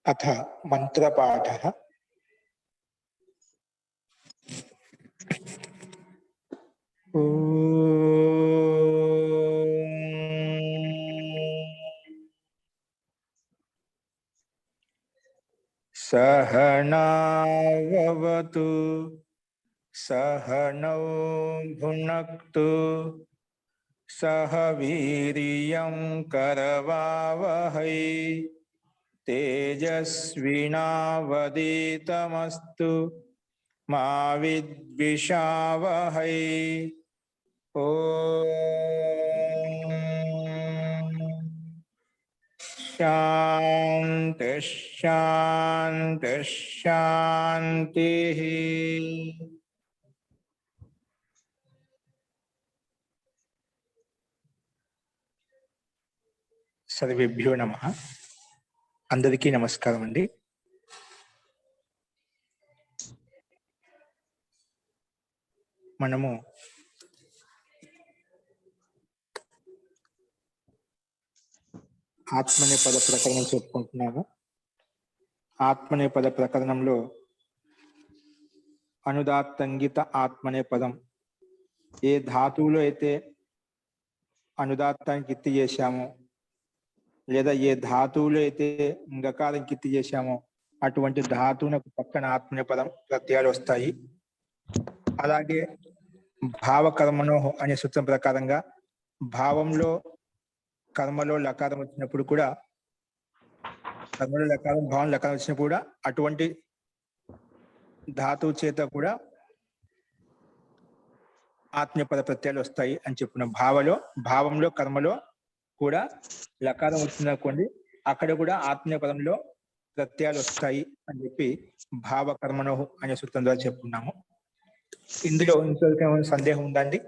अथ मंत्रपाठः। सहनाववतु सहनौ भुनक्तु सह वीर्यं करवावहै तेजस्विनावधीतमस्तु मा विद्विषावहै। ओम शांति शांति शांति। सर्वेभ्यो नमः। अंदरिकी नमस्कारम अंडी। మనము ఆత్మనేపద ప్రకరణం చెప్పుకుంటున్నాము. ఆత్మనేపద ప్రకరణంలో అనుదాత్తంగిత ఆత్మనేపదం ఏ ధాతువులో అయితే అనుదాత్తానికి ఇత్తి చేశామో లేదా ఏ ధాతువులో అయితే గకారానికి ఇత్తి చేశామో అటువంటి ధాతువునకు పక్కన ఆత్మనేపదం ప్రత్యయాలు వస్తాయి. అలాగే భావకర్మణో అనే సూత్రం ప్రకారంగా భావంలో కర్మలో లకారం వచ్చినప్పుడు కూడా కర్మలో లకారం భావం లకారం వచ్చినప్పుడు కూడా అటువంటి ధాతువు చేత కూడా ఆత్మీయపద ప్రత్యయాలు వస్తాయి అని చెప్పుకున్నాం. భావంలో కర్మలో కూడా లకారం వచ్చిందనుకోండి, అక్కడ కూడా ఆత్మీయ పదంలో ప్రత్యయాలు వస్తాయి అని చెప్పి భావకర్మణో అనే సూత్రం ద్వారా చెప్పుకున్నాము. ఇందులో ఇంకొక సందేహం ఉందండి?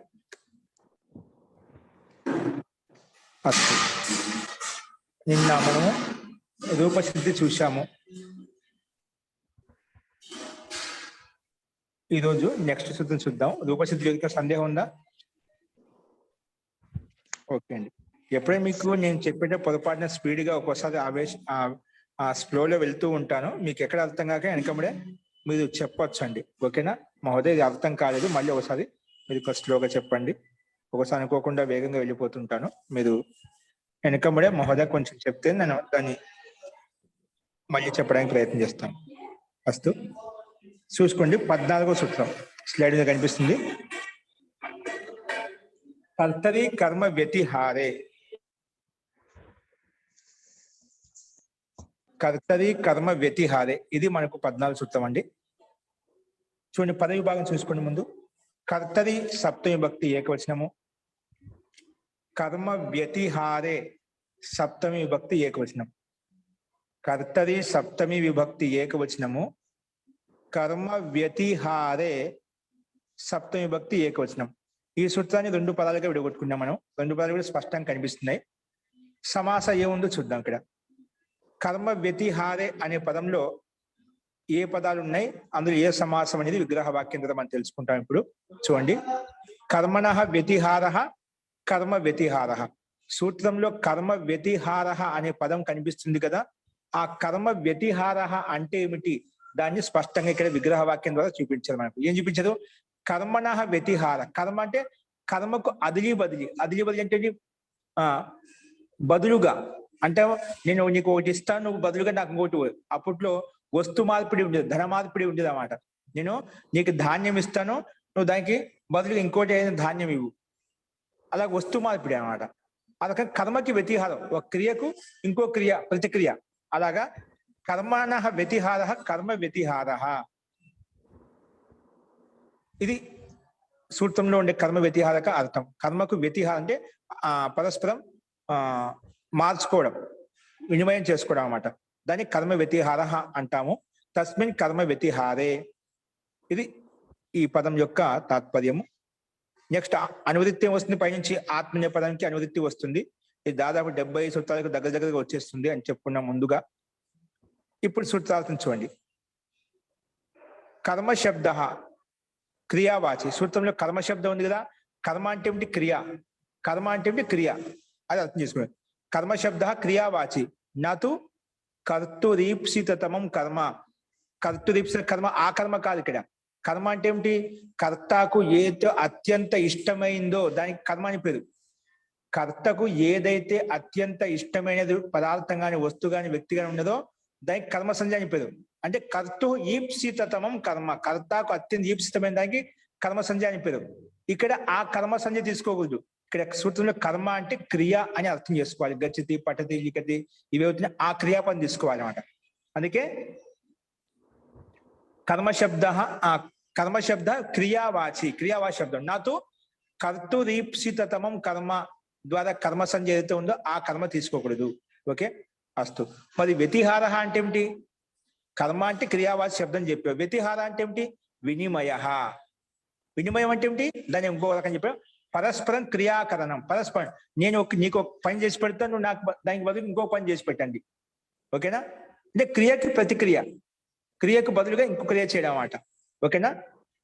అస్తు. నిన్న మనము రూపసిద్ధి చూశాము. ఈరోజు నెక్స్ట్ సూత్రం చూద్దాం. రూపసిద్ధి యొక్క సందేహం ఉందా? ఓకే అండి. ఎప్పుడైనా మీకు నేను చెప్పేట పొరపాటున స్పీడ్గా ఒక్కోసారి ఆ స్లోలో వెళ్తూ ఉంటాను. మీకు ఎక్కడ అర్థం కాక వెనకబడే మీరు చెప్పొచ్చు అండి. ఓకేనా? మహోదయ ఇది అర్థం కాలేదు, మళ్ళీ ఒకసారి మీరు స్లోగా చెప్పండి. ఒకసారి అనుకోకుండా వేగంగా వెళ్ళిపోతుంటాను. మీరు వెనకబడే మహోదయ కొంచెం చెప్తే నేను దాన్ని మళ్ళీ చెప్పడానికి ప్రయత్నం చేస్తాను. అస్తు. చూసుకోండి, 14వ సూత్రం స్లైడ్ మీద కనిపిస్తుంది. కర్తరి కర్మ వ్యతిహారే. కర్తరి కర్మ వ్యతిహారే ఇది మనకు 14వ సూత్రం అండి. చూడండి, పద విభాగం చూసుకోండి. ముందు కర్తరి సప్తమి విభక్తి ఏకవచనము, కర్మ వ్యతిహారే సప్తమి విభక్తి ఏకవచనం. కర్తరి సప్తమి విభక్తి ఏకవచనము, కర్మ వ్యతిహారే సప్తమి విభక్తి ఏకవచనం. ఈ సూత్రాన్ని 2 పదాలుగా విడగొట్టుకున్నాం మనం. 2 పదాలు కూడా స్పష్టంగా కనిపిస్తున్నాయి. సమాసం ఏముందో చూద్దాం. ఇక్కడ కర్మ వ్యతిహారే అనే పదంలో ఏ పదాలు ఉన్నాయి, అందులో ఏ సమాసం అనేది విగ్రహ వాక్యం ద్వారా మనం తెలుసుకుంటాం. ఇప్పుడు చూడండి, కర్మణః వ్యతిహారః కర్మ వ్యతిహారః. సూత్రంలో కర్మ వ్యతిహారః అనే పదం కనిపిస్తుంది కదా. ఆ కర్మ వ్యతిహారః అంటే ఏమిటి, దాన్ని స్పష్టంగా ఇక్కడ విగ్రహ వాక్యం ద్వారా చూపించారు మనకు. ఏం చూపించదు? కర్మణః వ్యతిహార. కర్మ అంటే కర్మకు అదిలి బదిలి. అదిలి బదిలి అంటే బదులుగా. అంటే నేను నీకు ఒకటి ఇస్తాను, నువ్వు బదులుగా నాకు ఇంకోటి. అప్పట్లో వస్తు మార్పిడి ఉండేది, ధన మార్పిడి ఉండేది అన్నమాట. నేను నీకు ధాన్యం ఇస్తాను, నువ్వు దానికి బదులుగా ఇంకోటి అయిన ధాన్యం ఇవ్వు. అలా వస్తు మార్పిడి అన్నమాట. అదొక కర్మకి వ్యతిహారం, ఒక క్రియకు ఇంకో క్రియ ప్రతిక్రియ. అలాగా కర్మణః వ్యతిహారః కర్మ వ్యతిహారః. ఇది సూత్రంలో ఉండే కర్మ వ్యతిహారక అర్థం. కర్మకు వ్యతిహారం అంటే పరస్పరం మార్చుకోవడం, వినిమయం చేసుకోవడం అన్నమాట. దాన్ని కర్మ వ్యతిహార అంటాము. తస్మిన్ కర్మ వ్యతిహారే. ఇది ఈ పదం యొక్క తాత్పర్యము. నెక్స్ట్ అనువృత్తి వస్తుంది. పైనుంచి ఆత్మీయ పదానికి అనువృత్తి వస్తుంది. ఇది దాదాపు 70 సూత్రాలకు దగ్గరగా వచ్చేస్తుంది అని చెప్పుకున్నాం ముందుగా. ఇప్పుడు సూత్రాలను చూడండి. కర్మ శబ్ద క్రియావాచి. సూత్రంలో కర్మ శబ్దం ఉంది కదా. కర్మ అంటే ఏమిటి? క్రియ. కర్మ అంటే ఏమిటి? క్రియ. అది అర్థం చేసుకోండి. కర్మ శబ్ద క్రియావాచి, నతు కర్తురీప్సితమం కర్మ. కర్తురీప్సిత కర్మ ఆ కర్మ కాదు ఇక్కడ. కర్మ అంటే ఏమిటి? కర్తకు ఏదో అత్యంత ఇష్టమైందో దానికి కర్మ అని పేరు. కర్తకు ఏదైతే అత్యంత ఇష్టమైనది పదార్థం కానీ వస్తువు కానీ వ్యక్తి కానీ ఉన్నదో దానికి కర్మ సంజ్ఞ అని పేరు. అంటే కర్తు ఈప్సితమం కర్మ. కర్తకు అత్యంత ఈప్సితమైన దానికి కర్మ సంజ్ఞ అని పేరు. ఇక్కడ ఆ కర్మ సంజ్ఞ తీసుకోకూడదు. ఇక్కడ సూత్రంలో కర్మ అంటే క్రియ అని అర్థం చేసుకోవాలి. గచ్చతి, పఠతి, లిఖతి ఇవి అవుతున్నాయి, ఆ క్రియాపదం తీసుకోవాలి అన్నమాట. అందుకే కర్మశబ్ద క్రియావాచి శబ్దం. నాతో కర్తురీప్సితమం కర్మ ద్వారా కర్మ సంజ్ఞ ఏదైతే ఉందో ఆ కర్మ తీసుకోకూడదు. ఓకే, అస్తు. మరి వ్యతిహార అంటే ఏమిటి? కర్మ అంటే క్రియావాచి శబ్దం చెప్పావు. వ్యతిహార అంటే ఏమిటి? వినిమయ. వినిమయం అంటే ఏమిటి? దాన్ని ఇంకో రకం చెప్పావు, పరస్పరం క్రియాకరణం. పరస్పరం నేను నీకు ఒక పని చేసి పెడతాను, నువ్వు నాకు దానికి బదులు ఇంకో పని చేసి పెట్టండి. ఓకేనా? అంటే క్రియకి ప్రతిక్రియ, క్రియకు బదులుగా ఇంకో క్రియ చేయడం అన్నమాట. ఓకేనా?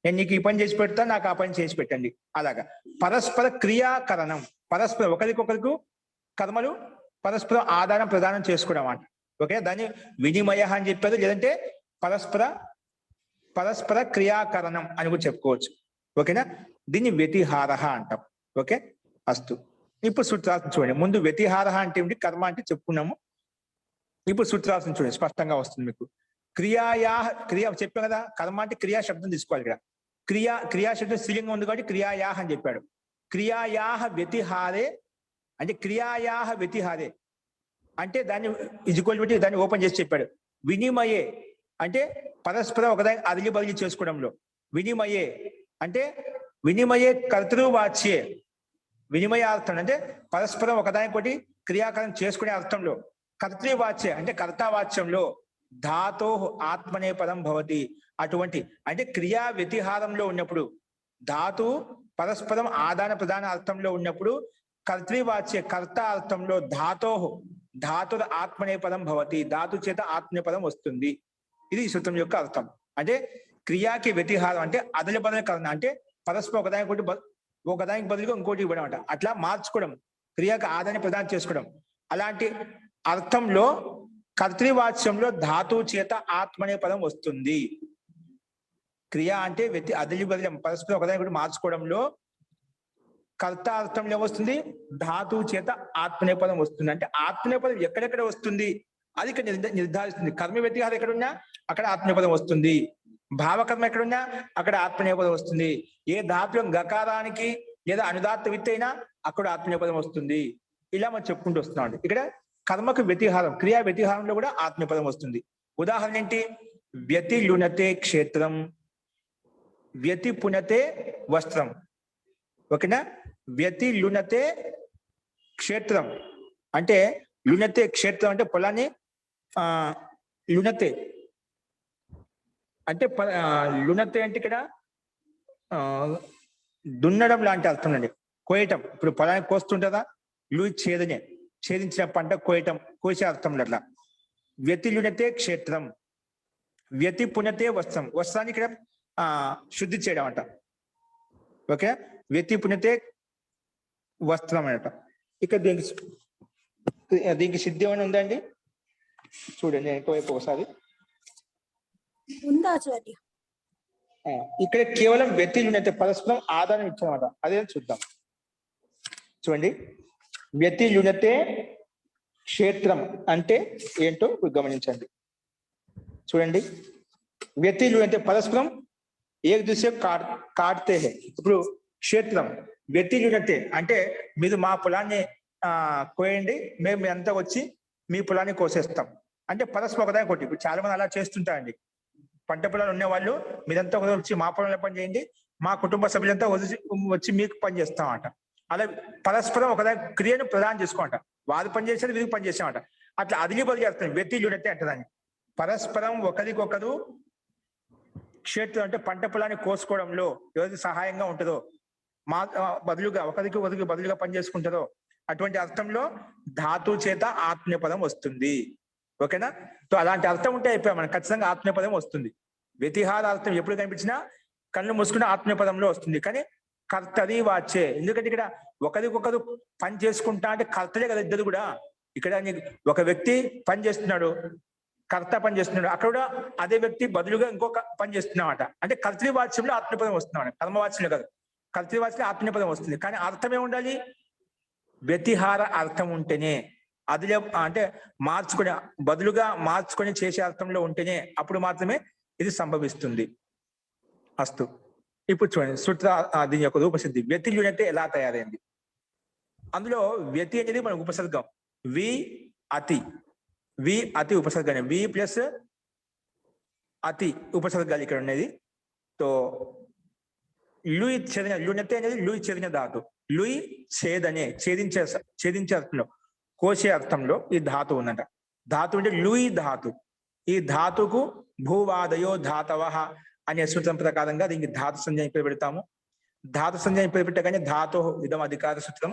నేను నీకు ఈ పని చేసి పెడతాను, నాకు ఆ పని చేసి పెట్టండి. అలాగా పరస్పర క్రియాకరణం. పరస్పరం ఒకరికొకరికి కర్మలు పరస్పరం ఆదానం ప్రదానం చేసుకోవడం అన్నమాట. ఓకే, దాన్ని వినిమయ అని చెప్పారు, లేదంటే పరస్పర క్రియాకరణం అని కూడా చెప్పుకోవచ్చు. ఓకేనా? దీన్ని వ్యతిహార అంటాం. ఓకే, అస్తు. ఇప్పుడు సూత్రార్థం చూడండి. ముందు వ్యతిహార అంటే ఏమిటి, కర్మ అంటే చెప్పుకున్నాము. ఇప్పుడు సూత్రార్థం చూడండి, స్పష్టంగా వస్తుంది మీకు. క్రియ చెప్పాం కదా, కర్మ అంటే క్రియా శబ్దం తీసుకోవాలి. ఇక్కడ క్రియాశబ్దం స్త్రీలింగం ఉంది కాబట్టి క్రియాయాహ అని చెప్పాడు. క్రియాయాహ వ్యతిహారే అంటే క్రియాయాహ వ్యతిహారే అంటే దాన్ని ఈక్వల్ పెట్టి దాన్ని ఓపెన్ చేసి చెప్పాడు. వినిమయే అంటే పరస్పరం ఒకదాని అదిలి బదిలీ చేసుకోవడంలో. వినిమయే అంటే వినిమయే కర్తృవాచ్యే. వినిమయార్థం అంటే పరస్పరం ఒకదానికొకటి క్రియాకరణ చేసుకునే అర్థంలో. కర్తృవాచ్యే అంటే కర్తావాచ్యంలో. ధాతో ఆత్మనే పదం భవతి. అటువంటి అంటే క్రియా వ్యతిహారంలో ఉన్నప్పుడు, ధాతు పరస్పరం ఆదాన ప్రధాన అర్థంలో ఉన్నప్పుడు, కర్తృవాచ్య కర్త అర్థంలో ధాతు ఆత్మనే పదం భవతి. ధాతు చేత ఆత్మనే పదం వస్తుంది. ఇది ఈ సూత్రం యొక్క అర్థం. అంటే క్రియాకి వ్యతిహారం అంటే అదలి బదలి కరణ అంటే పరస్పరం ఒకదానికి బదులుగా ఇంకోటి ఇవ్వడం అంట. అట్లా మార్చుకోవడం, క్రియాకి ఆదాన్ని ప్రదానం చేసుకోవడం. అలాంటి అర్థంలో కర్తృవాచ్యంలో ధాతువు చేత ఆత్మనే పదం వస్తుంది. క్రియ అంటే అదలి బదిలి పరస్పరం ఒకదాని కూడా మార్చుకోవడంలో కర్త అర్థంలో వస్తుంది, ధాతువు చేత ఆత్మనే పదం వస్తుంది. అంటే ఆత్మనే పదం ఎక్కడెక్కడ వస్తుంది అది ఇక్కడ నిర్ధారిస్తుంది. కర్మ వ్యతిహారం ఎక్కడున్నా అక్కడ ఆత్మనేపదం వస్తుంది. భావకర్మ ఎక్కడున్నా అక్కడ ఆత్మనేపదం వస్తుంది. ఏ ధాతువు గకారానికి లేదా అనుదాత్త విత్ అయినా అక్కడ ఆత్మనేపదం వస్తుంది. ఇలా మనం చెప్పుకుంటూ వస్తున్నాం. ఇక్కడ కర్మకు వ్యతిహారం, క్రియా వ్యతిహారంలో కూడా ఆత్మపదం వస్తుంది. ఉదాహరణ ఏంటి? వ్యతి లునతే క్షేత్రం, వ్యతి పునతే వస్త్రం. ఓకేనా? వ్యతి లునతే క్షేత్రం అంటే లునతే క్షేత్రం అంటే పొలాన్ని లునతే అంటే లునతే అంటే ఇక్కడ దున్నడం లాంటి అర్థం అండి. కోయటం. ఇప్పుడు పొలానికి కోస్తుంటుందా, ఛేదించిన పంట కోయటం, కోసే అర్థంలో అట్లా. వ్యతి లునతే క్షేత్రం, వ్యతి పునతే వస్త్రం. వస్త్రాన్ని ఇక్కడ శుద్ధి చేయడం అంట. ఓకే, వ్యతి పునతే వస్త్రం అనట. ఇక్కడ దీనికి సిద్ధి ఏమైనా ఉందండి? చూడండి ఎక్కువైపు ఒకసారి. ఇక్కడ కేవలం వ్యతి లునతే పరస్పరం ఆధారం ఇచ్చామట. అదే చూద్దాం. చూడండి, వ్యతి లునతే క్షేత్రం అంటే ఏంటో గమనించండి. చూడండి, వ్యతి లునతే పరస్పరం ఏక దూసరే కాట్తే హై. ఇప్పుడు క్షేత్రం వ్యతి లునతే అంటే మీరు మా పొలాన్ని కోయండి, మేము అంతా వచ్చి మీ పొలాన్ని కోసేస్తాం అంటే పరస్పరం ఒకదాని కొట్టి. ఇప్పుడు చాలా మంది అలా చేస్తుంటారండి. పంట పొలాలు ఉన్న వాళ్ళు మీరంతా వచ్చి మా పొలంలో పని చేయండి, మా కుటుంబ సభ్యులంతా వచ్చి మీకు పని చేస్తామంట. అలా పరస్పరం ఒకదాని క్రియను ప్రదానం చేసుకోమంట. వారు పని చేసేది వీరికి పని చేసామంట. అట్లా అదిలి బదిలీ చేస్తాం. వ్యతి లునతే అంటే దాన్ని పరస్పరం ఒకరికొకరు క్షేత్రం అంటే పంట పొలాన్ని కోసుకోవడంలో ఎవరికి సహాయంగా ఉంటుందో, మా బదులుగా ఒకరికి బదులుగా పని చేసుకుంటారో అటువంటి అర్థంలో ధాతు చేత ఆత్మీయపదం వస్తుంది. ఓకేనా? సో అలాంటి అర్థం ఉంటే అయిపోయాం మనం, ఖచ్చితంగా ఆత్మీయపదం వస్తుంది. వ్యతిహార అర్థం ఎప్పుడు కనిపించినా కళ్ళు మూసుకున్న ఆత్మీయపదంలో వస్తుంది. కానీ కర్తది వాచే, ఎందుకంటే ఇక్కడ ఒకరికొకరు పని చేసుకుంటా అంటే కర్తలే కదా ఇద్దరు కూడా. ఇక్కడ ఒక వ్యక్తి పని చేస్తున్నాడు, కర్త పని చేస్తున్నాడు, అక్కడ కూడా అదే వ్యక్తి బదులుగా ఇంకొక పని చేస్తున్నామాట. అంటే కర్తృవాచ్యంలో ఆత్మీయపదం వస్తున్నాడు, కర్మవాచ్యంలో కాదు. కర్తృవాచ్యంలో ఆత్మీయపదం వస్తుంది, కానీ అర్థం ఏముండాలి? వ్యతిహార అర్థం ఉంటేనే, అదిలే అంటే మార్చుకునే, బదులుగా మార్చుకొని చేసే అర్థంలో ఉంటేనే అప్పుడు మాత్రమే ఇది సంభవిస్తుంది. అస్తు. ఇప్పుడు చూడండి సూత్ర దీని యొక్క రూపసిద్ధి. వ్యతి లుణతే ఎలా తయారైంది? అందులో వ్యతి అనేది మన ఉపసర్గం. వి అతి, వి అతి ఉపసర్గాన్ని, వి ప్లస్ అతి ఉపసర్గాలు ఇక్కడ ఉన్నది. తో లూయి ఛేదన, లుణతే అనేది లూయి ఛేదన ధాతు. లూయి ఛేదనే, ఛేదించే అర్థంలో, కోసే అర్థంలో ఈ ధాతు ఉందంట. ధాతు అంటే లూయి ధాతు. ఈ ధాతుకు భూవాదయో ధాతవ అనే సూత్రం ప్రకారంగా దీనికి ధాతు సంజ్ఞని పేరు పెడతాము. ధాతు సంజ్ఞని పేరు పెట్టగానే ధాతు ఇదం అధికార సూత్రం.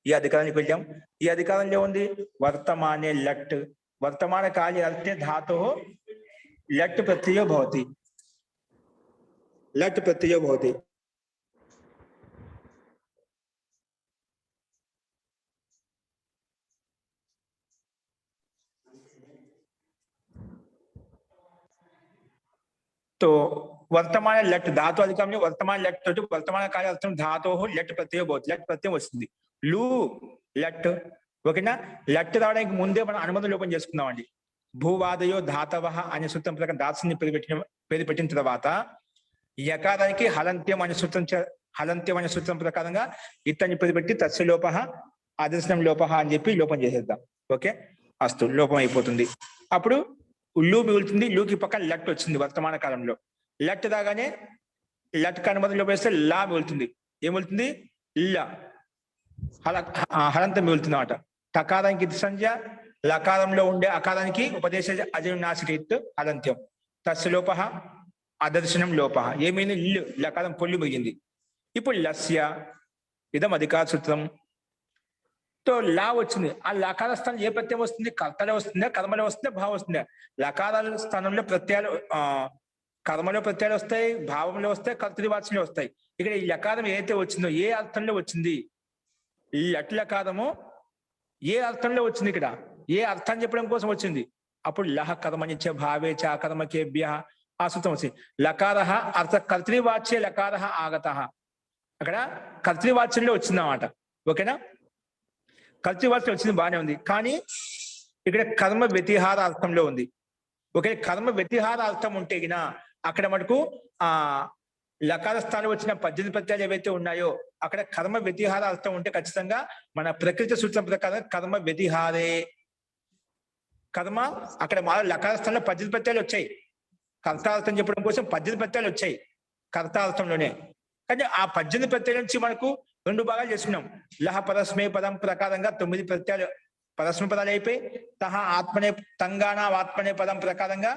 ఈ అధికారానికి వెళ్ళాం. ఈ అధికారంలో ఉంది వర్తమానే లట్, వర్తమాన కాలే అర్థే ధాతు లట్ ప్రత్యయో భవతి, లట్ ప్రత్యయో భవతి. तो वर्तमान लट धातु अधिकम वर्तमान लट तो वर्तमान काल अर्थम धातो लट प्रत्यय बहुत लट प्रत्यय వస్తుంది. లు లట్ ఓకేనా. లట్ రావడానికి ముందే మనం అనుబంధ లోపం చేసుకుందామండి. భూవాదయో ధాతవ అనే సూత్రం ప్రకారం దాసుని పేరు పెట్టిన తర్వాత యకారానికి హలంత్యం అనే సూత్రం ప్రకారంగా ఇత్తని పేరు పెట్టి తస్య లోప ఆదర్శనం లోప అని చెప్పి లోపం చేసేద్దాం. ఓకే, అస్తు, లోపం అయిపోతుంది. అప్పుడు లూ మిగులుతుంది. లూకి పక్కన లట్ వచ్చింది వర్తమాన కాలంలో. లట్ రాగానే లట్ కనుమతిలో వేస్తే లా మిగులుతుంది. ఏమిగులుతుంది? లా. హలంతం మిగులుతుంది అన్నమాట. తకారానికి ఇది సంజ్ఞ, లకారంలో ఉండే అకారానికి ఉపదేశ అజనాసిక హలంత్యం. తస్య లోప అదర్శనం లోప. ఏమైంది? ఇల్లు, లకారం పొల్లు మిగిలింది. ఇప్పుడు లస్య ఇదం అధికార సూత్రం. తో లా వచ్చింది. ఆ లకార స్థానం ఏ ప్రత్యయం వస్తుంది? కర్తలో వస్తుందా, కర్మలో వస్తుందా, భావం వస్తుందా? లకారాల స్థానంలో ప్రత్యయాలు, కర్మలో ప్రత్యయాలు వస్తాయి, భావంలో వస్తాయి, కర్తృవాచ్యంలో వస్తాయి. ఇక్కడ ఈ లకారం ఏదైతే వచ్చిందో ఏ అర్థంలో వచ్చింది? ఈ లట్ లకారము ఏ అర్థంలో వచ్చింది? ఇక్కడ ఏ అర్థాన్ని చెప్పడం కోసం వచ్చింది? అప్పుడు లహ కర్మనిచ్చ భావే చ కర్మకేభ్య ఆ సూత్రం వచ్చింది. లకార అర్థ కర్తృవాచ్య లకార ఆగత. అక్కడ కర్తృవాచ్యంలో వచ్చింది అన్నమాట. ఓకేనా. కర్తృవాచ్యం వచ్చింది, బాగానే ఉంది. కానీ ఇక్కడ కర్మ వ్యతిహార అర్థంలో ఉంది. ఓకే, కర్మ వ్యతిహార అర్థం ఉంటే గిన అక్కడ మటుకు లకార స్థానం వచ్చిన 18 ప్రత్యయాలు ఏవైతే ఉన్నాయో అక్కడ కర్మ వ్యతిహార అర్థం ఉంటే ఖచ్చితంగా మన ప్రకృతి సూత్రం ప్రకారం కర్మ వ్యతిహారే. కర్మ అక్కడ మా లకార స్థానంలో 18 ప్రత్యయాలు వచ్చాయి. కర్తార్థం చెప్పడం కోసం 18 ప్రత్యయాలు వచ్చాయి కర్తార్థంలోనే. కానీ ఆ 18 ప్రత్యయాల నుంచి మనకు 2 భాగాలు చేసుకున్నాం. లహ పరస్మే పదం ప్రకారంగా 9 ప్రత్యయాలు పరస్మ పదాలు అయిపోయి, తహ ఆత్మనే తంగాణ ఆత్మనే పదం ప్రకారంగా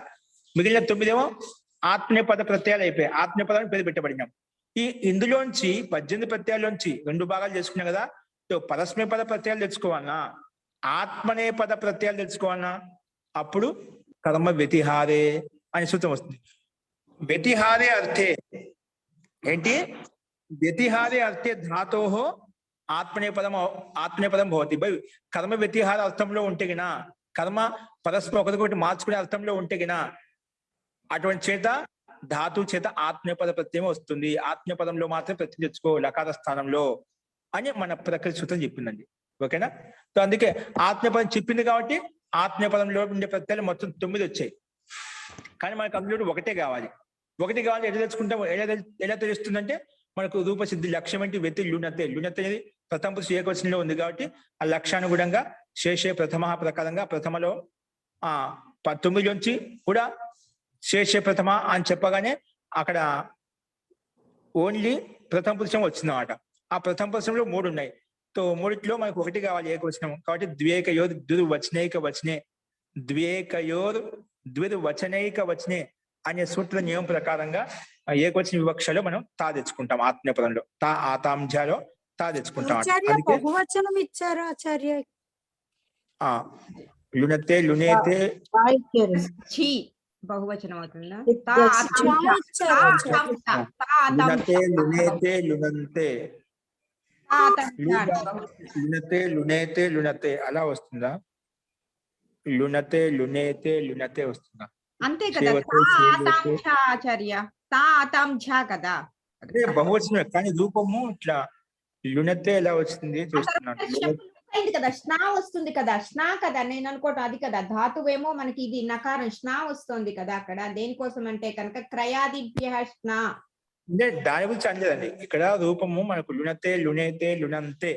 మిగిలిన 9 ఏమో ఆత్మనే పద ప్రత్యయాలు అయిపోయి ఆత్మీయ పదాన్ని పేరు పెట్టబడినాం. ఇందులోంచి 18 ప్రత్యయాల్లోంచి 2 భాగాలు చేసుకున్నాం కదా. పరస్మే పద ప్రత్యయాలు తెచ్చుకోవాలన్నా, ఆత్మనే పద ప్రత్యయాలు తెచ్చుకోవాలన్నా అప్పుడు కర్మ వ్యతిహారే అనే సూత్రం వస్తుంది. వ్యతిహారే అర్థే ఏంటి? వ్యతిహారే అర్థే ధాతోహో ఆత్మనేపదం భవతి. బై కర్మ వ్యతిహార అర్థంలో ఉంటే గిన, కర్మ పరస్పరం ఒకరికొకటి మార్చుకునే అర్థంలో ఉంటే గిన అటువంటి చేత ధాతు చేత ఆత్మీయపద ప్రత్యయం వస్తుంది. ఆత్మీయపదంలో మాత్రం ప్రత్యయం తెచ్చుకో లకార స్థానంలో అని మన ప్రకృతి సూత్రం చెప్పిందండి. ఓకేనా. సో అందుకే ఆత్మీయపదం చెప్పింది కాబట్టి ఆత్మీయపదంలో ఉండే ప్రత్యయాలు మొత్తం 9 వచ్చాయి. కానీ మనకు అందులో ఒకటే కావాలి. ఎట్లా తెచ్చుకుంటాం? ఎలా తెలుస్తుందంటే మనకు రూపసిద్ధి లక్ష్యం ఏంటి? వ్యతి లుణతే. లుణతే అనేది ప్రథమ పురుష ఏకవచనంలో ఉంది కాబట్టి ఆ లక్ష్యానుగుణంగా శేషే ప్రథమ ప్రకారంగా ప్రథమలో 9 నుంచి కూడా శేషే ప్రథమ అని చెప్పగానే అక్కడ ఓన్లీ ప్రథమ పురుషం వచ్చిందన్నమాట. ఆ ప్రథమ పురుషంలో 3 ఉన్నాయి. సో 3లో మనకు 1 కావాలి ఏకవచనం కాబట్టి ద్వేకయోర్ ద్విర్వచనైక వచనే, ద్వేకయోర్ ద్విర్వచనైక వచనే అనే సూత్ర నియమం ప్రకారంగా ఏకవచన వివక్షలో మనం తా తెచ్చుకుంటాం. ఆత్మీయపదంలో తా ఆతాంధ్యాలో తా తెచ్చుకుంటాం. బహువచనం ఇచ్చారు ఆచార్య. లుణతే లునేతే బహువచనం అవుతుందా? లుణతే లునేతే లునంతే, లుణతే లునేతే లుణతే అలా వస్తుందా? లునతే లునేతే లునతే వస్తుందా? అంతే కదా. చేవతే తా చేలేతే ఆతాం ఝ ఆచార్య. తా ఆతాం ఝ కదా. అంటే బహువచనమే కానీ రూపము ఇట్లా లునతే ఎలా వచ్చింది ఆ తర్వాత చూస్తున్నాను. షప్ అయింది కదా. స్నా వస్తుంది కదా. స్నా కదా నేను అనుకోవటం అది కదా. ధాతువేమో మనకి ఇది నకారం స్నా వస్తుంది కదా అక్కడ. దేనికోసం అంటే కనుక క్రయాదిభ్యః స్నా. అంటే దాని గురించి అనలేదండి. ఇక్కడ రూపము మనకు లునతే లునేతే లునంతే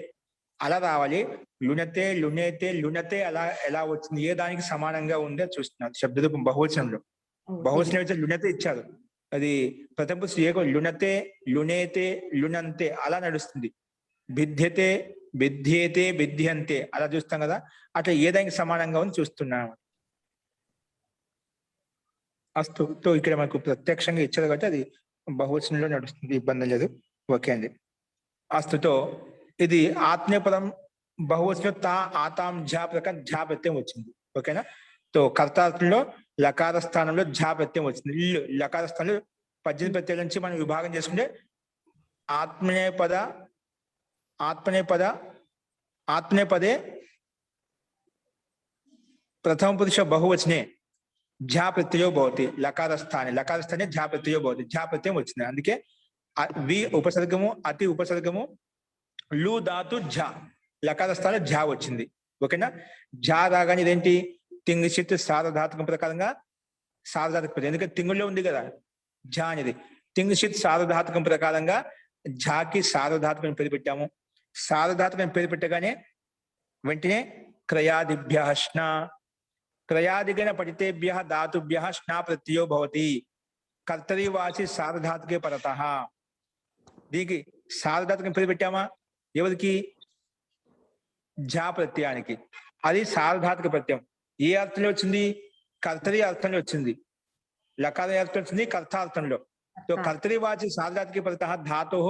అలా రావాలి. లునతే లునేతే లునతే అలా ఎలా వచ్చింది? ఏ దానికి సమానంగా ఉందో చూస్తున్నారు శబ్ద రూపం బహువచనంలో. బహువచనం అయితే లునతే ఇచ్చారు. అది ప్రథమ పురుషుడు ఏకో లునతే లునేతే లునంతే అలా నడుస్తుంది. భిద్యతే భిద్యేతే భిద్యంతే అలా చూస్తాం కదా. అట్లా ఏ దానికి సమానంగా ఉంది చూస్తున్నాము. అస్తుతో ఇక్కడ మనకు ప్రత్యక్షంగా ఇచ్చారు కాబట్టి అది బహువచనంలో నడుస్తుంది, ఇబ్బంది లేదు. ఓకే అండి. అస్తుతో ఇది ఆత్మీయ పదం బహువచనం తా ఆతాం ఝ ప్రకారం ఝ ప్రత్యయం వచ్చింది. ఓకేనా? తో కర్తార్థంలో లకార స్థానంలో ఝ ప్రత్యయం వచ్చింది. ఇల్లు లకార స్థానంలో 18 ప్రత్యయాల నుంచి మనం విభాగం చేసుకుంటే ఆత్మనేయ పద ఆత్మనేయ పదే ప్రథమ పురుష బహువచనే ఝ ప్రత్యయో భవతి. లకార స్థానే ఝ ప్రత్యయో భవతి. ఝ ప్రత్యయం వచ్చింది. అందుకే వి ఉపసర్గము అతి ఉపసర్గము లు ధాతు ఝ లకార స్థానంలో ఝ వచ్చింది. ఓకేనా? ఝ రాగానే ఇదేంటి తింగిషిత్ సారధాతుకం ప్రకారంగా సారధాతుక ప్రత్యయం. ఎందుకంటే తింగుల్లో ఉంది కదా ఝ అనేది. తింగిషిత్ సారధాతుకం ప్రకారంగా ఝాకి సారధాతుకం పేరు పెట్టాము. సారధాతుకం పేరు పెట్టగానే వెంటనే క్రయాదిభ్య స్నా క్రయాదిగణ పఠితేభ్య ధాతుభ్య స్నా ప్రత్యయో భవతి. కర్తరి వాచి సారధాతుకే పరతః. దీనికి సారధాతుకం పేరు పెట్టామా? ఎవరికి? ఝ ప్రత్యయానికి. అది సారధాతుక ప్రత్యయం. ఏ అర్థంలో వచ్చింది? కర్తరి అర్థంలో వచ్చింది. లకార అర్థం వచ్చింది కర్తార్థంలో. तो कर्तरिवाची सार्वधातुके परतः धातोः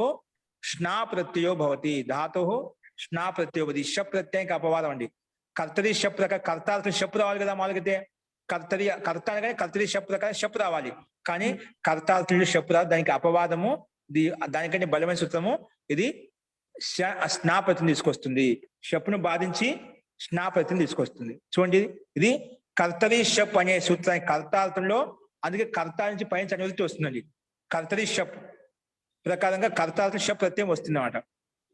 स्ना प्रत्ययो भवति. धातोः स्ना प्रत्ययो भवति. शप प्रत्यय का अपवादం అండి. కర్తరి షప్ ప్రకారం కర్తార్థం షప్ రావాలి కదా. మామూలుగా కర్త అనగానే కర్తరి షప్ ప్రకారం షప్ రావాలి. కానీ కర్తార్థంలో షప్ రాదు. దానికి అపవాదము దానికంటే బలమైన సూత్రము ఇది స్నా ప్రత్యయం తీసుకొస్తుంది. షప్ను బాధించి స్నా ప్రత్యయం తీసుకొస్తుంది. చూడండి ఇది కర్తరి షప్ అనే సూత్రానికి కర్తార్థంలో, అందుకే కర్త నుంచి పైన చనివృత్తి వస్తుందండి. కర్తరి షప్ ప్రకారంగా కర్తార్థం షప్ ప్రత్యయం వస్తుంది అన్నమాట.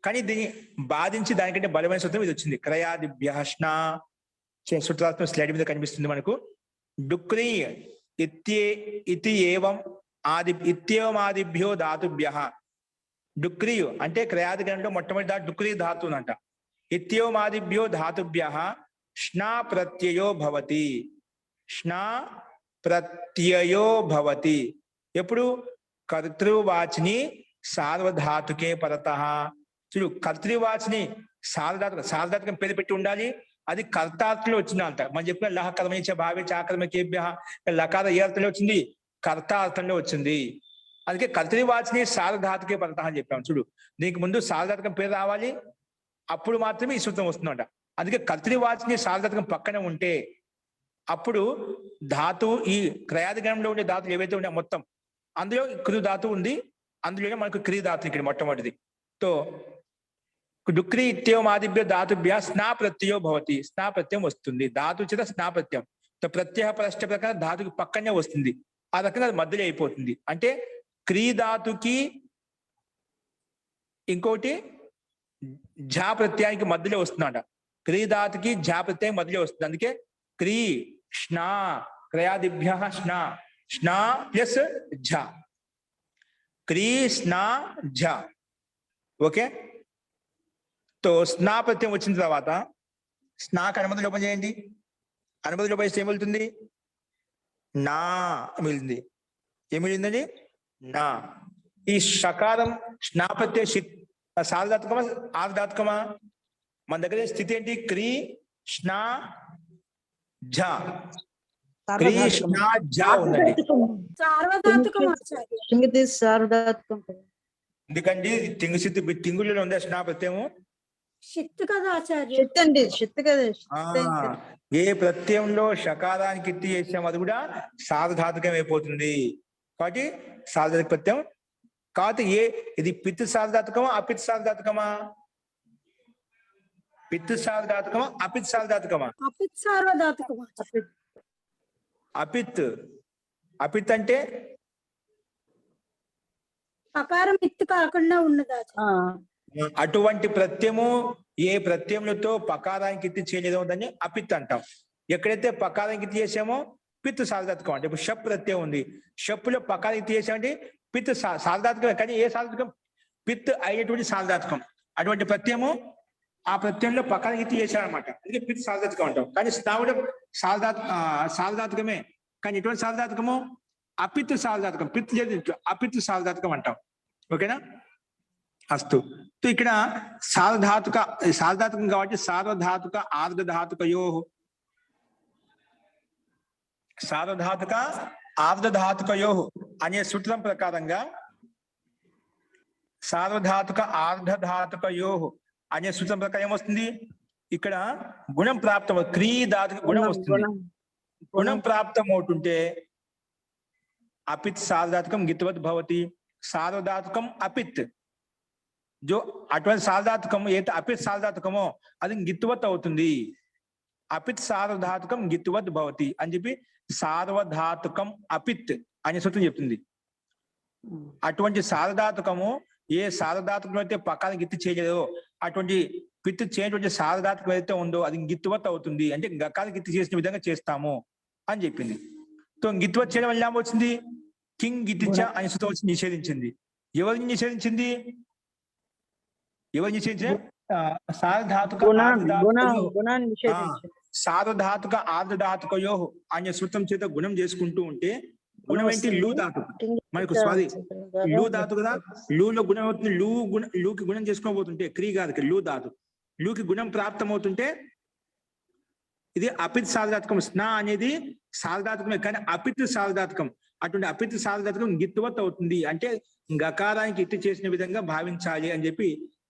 కానీ దీన్ని బాధించి దానికంటే బలమైన సూత్రం ఇది వచ్చింది. క్రయాదిభ్య స్నా సూత్రార్థం స్లైడ్ మీద కనిపిస్తుంది మనకు. డుక్రీ ఇతి ఏవం ఆదిభ్యో ధాతుభ్య. డుక్రీ అంటే క్రయాది గణంలో మొట్టమొదటి డుక్రీ ధాతు అంట. ఇత్యోమాదిభ్యో ధాతుభ్య స్నా ప్రత్యయో భవతి. స్నా ప్రత్యయో భవతి. ఎప్పుడు? కర్తృవాచిని సార్వధాతుకే పరతః. చూడు, కర్తృవాచిని సార్వధాతుకం పేరు పెట్టి ఉండాలి. అది కర్తార్థంలో వచ్చింది అంట. మనం చెప్పిన లహ కర్మనిచ భావే చాకర్మకేభ్య లకార ఏ అర్థంలో వచ్చింది? కర్తార్థంలో వచ్చింది. అందుకే కర్తృవాచిని సార్వధాతుకే పరతః అని చెప్పాము. చూడు, దీనికి ముందు సార్వధాతుకం పేరు రావాలి, అప్పుడు మాత్రమే ఈ సూత్రం వస్తుందంట. అందుకే కర్తృవాచిని సార్వధాతుకం పక్కన ఉంటే అప్పుడు ధాతు ఈ క్రయాది గణంలో ఉండే ధాతులు ఏవైతే ఉన్నాయో మొత్తం అందులో క్రీ ధాతు ఉంది. అందులోనే మనకు క్రీ ధాతు ఇక్కడ మొట్టమొదటిది. తో డుక్రీ ఇత్యేవం ఆదిభ్య ధాతుభ్య స్నా ప్రత్యయో భవతి. స్నా ప్రత్యయం వస్తుంది. ధాతు చేత స్నా ప్రత్యయం. ప్రత్యయ పరష్ట ప్రకారం ధాతుకి పక్కనే వస్తుంది. ఆ రకంగా అది మధ్యలో అయిపోతుంది. అంటే క్రీ ధాతుకి ఇంకోటి ఝా ప్రత్యయానికి మధ్యలో వస్తుందట. క్రీ ధాతుకి ఝా ప్రత్యయం మధ్యలో వస్తుంది. అందుకే క్రీ స్నా క్రయాదిభ్య స్నా స్నా ప్లస్ ఝ క్రీ స్నా ఝ. ఓకే. తో స్నా ప్రత్యయం వచ్చిన తర్వాత స్నాకు అనుమతి లోపం చేయండి. అనుమతి లోపం చేస్తే ఏం వెళ్తుంది? నా మిగిలింది. ఏం మిగిలిందండి? నా. ఈ షకారం స్నా ప్రత్యయ సార్వధాతుకమా ఆర్ధాతుకమా? మన దగ్గర స్థితి ఏంటి? క్రీ స్నా ఝ. క్రీ స్నా ఝ ఉందండి. సార్వధాతుకం ఆచార్య. సార్వధాతుకం. ఎందుకండి తింగుసిద్ధి తింగుల్లో ఉందా స్నా ప్రత్యయము? షిత్ కదా ఆచార్య. షిత్ అండి. షిత్ కదా. ఏ ప్రత్యయంలో షకారానికి ఇట్టి చేసాము అది కూడా సార్వధాతుకం అయిపోతుంది. కాబట్టి సార్వధాతుక ప్రత్యయం కాబట్టి ఇది పిత్ సార్వధాతుకమా అపిత్ సార్వధాతుకమా? పిత్ సార్వధాతుకమా అపిత్ సార్వధాతుకమా? అపిత్ సార్వధాతుకం ఆచార్య. అపిత్. అపిత్ అంటే పకారం ఇత్తు కాకుండా ఉన్నది ఆచార్య. అటువంటి ప్రత్యము ఏ ప్రత్యములతో పకారానికి ఇత్తి చేయలేదో దాన్ని అపిత్ అంటాం. ఎక్కడైతే పకారానికి ఇత్తి చేసామో పిత్ సార్వధాతుకం అంటే ఇప్పుడు షప్ ప్రత్యయం ఉంది, షప్పులో పకారం ఇత్తి చేసామంటే పిత్ సార్వధాతుకమే. కానీ ఏ సార్వధాతుకం? పిత్ అయినటువంటి సార్వధాతుకం. అటువంటి ప్రత్యము ఆ ప్రత్యయంలో పకారం ఇత్తి చేశారనమాట, అందుకే పిత్ సార్వధాతుకం అంటాం. కానీ స్నావుడు సార్వధాతుకమే, కానీ ఎటువంటి సార్వధాతుకము? అపిత్ సార్వధాతుకం. పిత్ లేదు, అపిత్ సార్వధాతుకం అంటాం. ఓకేనా? అస్తు. ఇక్కడ సార్వధాతుకం కాబట్టి సార్వధాతుక ఆర్ధధాతుకయో, సార్వధాతుక ఆర్ధధాతుకయో అనే సూత్రం ప్రకారంగా సార్వధాతుక ఆర్ధధాతుకయో అనే సూత్రం ప్రకారం ఏమొస్తుంది? ఇక్కడ గుణం ప్రాప్తం, క్రీ ధాతుక గుణం వస్తుంది. గుణం ప్రాప్తం అవుతుంటే అపిత్ సార్వధాతుకం గిత్వత్ భవతి. సార్వధాతుకం అపిత్, జో అటువంటి సార్వధాతుకం ఏదైతే అపిత్ సార్వధాతుకమో అది గిత్వత్ అవుతుంది. అపిత్ సార్వధాతుకం గిత్వత్ భవతి అని చెప్పి సార్వధాతుకం అపిత్ అనే సూత్రం చెప్తుంది. అటువంటి సార్వధాతుకము ఏ సార్వధాతుకం అయితే పకారం గిత్తి చేయలేదో అటువంటి పిత్ చేయటువంటి సార్వధాతుకం ఏదైతే ఉందో అది గిత్వత్ అవుతుంది, అంటే గకారం గిత్తి చేసిన విధంగా చేస్తాము అని చెప్పింది. సో గిత్వత్ చేయడం వల్ల ఏమొచ్చింది? కింగ్ గితిచ అనే సూత్రం వచ్చి నిషేధించింది. ఎవరిని నిషేధించింది? ఎవరు నిషేధించిన? సార్వధాతుక సార్వధాతుక ఆర్ధధాతుకయో అనే సూత్రం చేత గుణం చేసుకుంటూ ఉంటే, గుణం ఏంటి? లూ ధాతు. మనకు స్వాది లూ ధాతు కదా, లూలో గుణం అవుతుంది. లూకి గుణం చేసుకోబోతుంటే క్రీ కాదు, లూ ధాతు. లూకి గుణం ప్రాప్తం అవుతుంటే ఇది అపిత్ సార్వధాతుకం. స్నా అనేది సార్వధాతుకమే, కానీ అపిత్ సార్వధాతుకం. అటువంటి అపిత్ సార్వధాతుకం గిత్వత్ అవుతుంది, అంటే గకారానికి ఇత్తి చేసిన విధంగా భావించాలి అని చెప్పి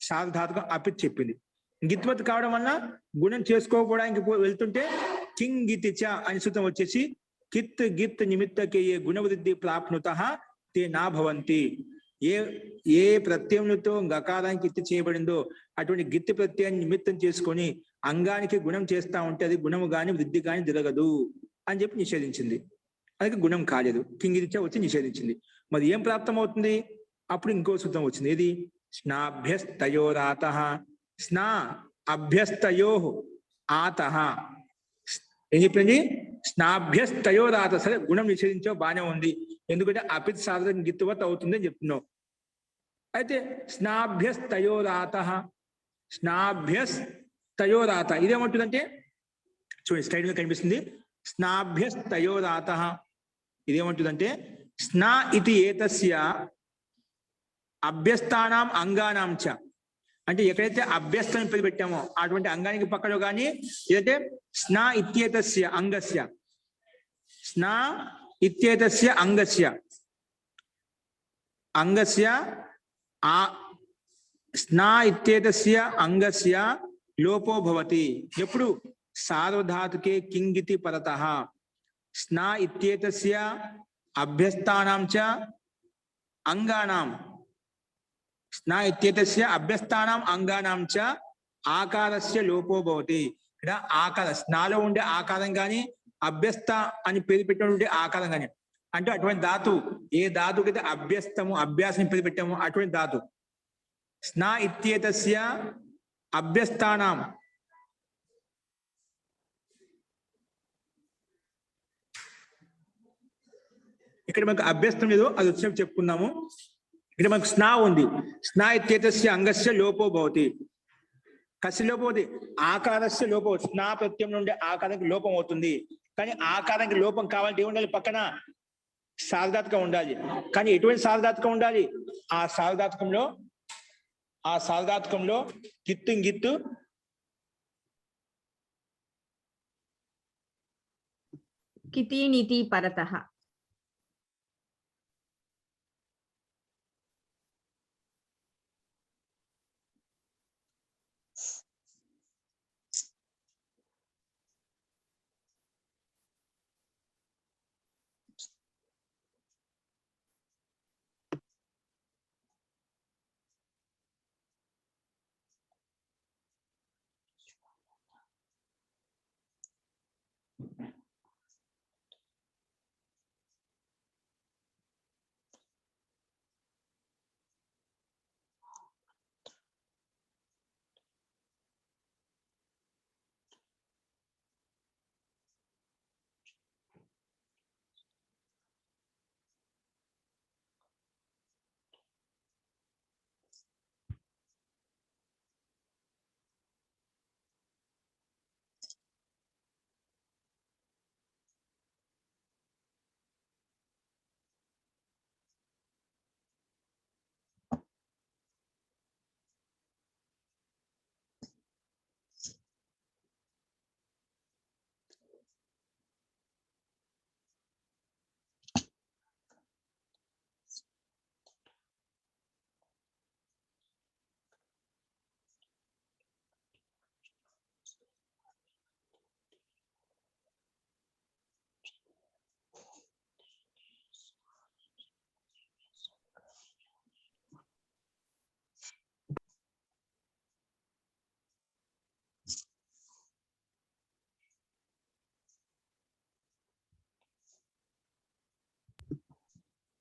సార్వధాతుకం అపిత్ చెప్పింది. గిత్వత్ కావడం వల్ల గుణం చేసుకోవడానికి వెళ్తుంటే కింగ్ గితిచ అని సూత్రం వచ్చేసి కిత్ గిత్ నిమిత్తకే ఏ గుణవృద్ధి ప్రాప్నుత తే నా భవంతి. ఏ ప్రత్యయంతో గకారానికి ఇత్తి చేయబడిందో అటువంటి గిత్తి ప్రత్యయాన్ని నిమిత్తం చేసుకొని అంగానికి గుణం చేస్తా ఉంటే అది గుణము గాని వృద్ధి గాని జరగదు అని చెప్పి నిషేధించింది. అందుకే గుణం కాలేదు, కింగిరిచ వచ్చి నిషేధించింది. మరి ఏం ప్రాప్తం అవుతుంది? అప్పుడు ఇంకో సూత్రం వచ్చింది. ఏది? స్నాభ్యస్తయోరాత. స్నా అభ్యస్తయో ఆత. ఏం చెప్పింది? స్నాభ్యస్తయోరాత. సరే, గుణం నిషేధించావు, బాగానే ఉంది, ఎందుకంటే అపిత్ సాధన గిత్వత్ అవుతుంది అని చెప్తున్నావు. అయితే స్నాభ్యస్తయోరాత, స్నాభ్యస్తయోరాత ఇదేమంటుందంటే చూడండి, స్లైడ్ మీద కనిపిస్తుంది. స్నాభ్యస్తయోరాత ఇదేమంటుందంటే స్నా ఇది ఏతస్య అభ్యస్తానాం అంగానాం చ. అంటే ఎక్కడైతే అభ్యస్తం పేరు పెట్టామో అటువంటి అంగానికి పక్కలో కానీ, ఏదైతే స్నా ఇత్యేతస్య అంగస్య, స్నా ఇత్యేతస్య అంగస్య అంగస్య ఆ స్నా ఇత్యేతస్య అంగస్య లోపో భవతి. ఎప్పుడు? సార్వధాతుకే కింగితి పరతః స్నా ఇత్యేతస్య అభ్యస్తానాం చ అంగానాం, స్నా ఇత్యేతస్య అభ్యస్తానాం అంగానాం చ ఆకారస్య లోపో భవతి. ఇక్కడ ఆకార స్నాలో ఉండే ఆకారం కానీ అభ్యస్త అని పేరు పెట్టినటువంటి ఆకారం కానీ, అంటే అటువంటి ధాతు ఏ ధాతుకైతే అభ్యస్తము అభ్యాసం పేరు పెట్టాము అటువంటి ధాతు. స్నా ఇత్యేతస్య అభ్యస్తానాం ఇక్కడ మనకు అభ్యస్తం లేదు, అది వచ్చినప్పుడు చెప్పుకున్నాము. ఇక్కడ మనకు స్నా ఉంది. స్నా ఇత్యేతస్య అంగస్య లోపో భవతి. కసి లోపం అవుతుంది, ఆకారస్య లోపం. స్నా ప్రత్యయం నుండి ఆకారానికి లోపం అవుతుంది. కానీ ఆకారానికి లోపం కావాలంటే ఏముండాలి? పక్కన సార్వధాతుకం ఉండాలి. కానీ ఎటువంటి సార్వధాతుకం ఉండాలి? ఆ సార్వధాతుకంలో గిత్తు గిత్తు కితీనితి పరతః.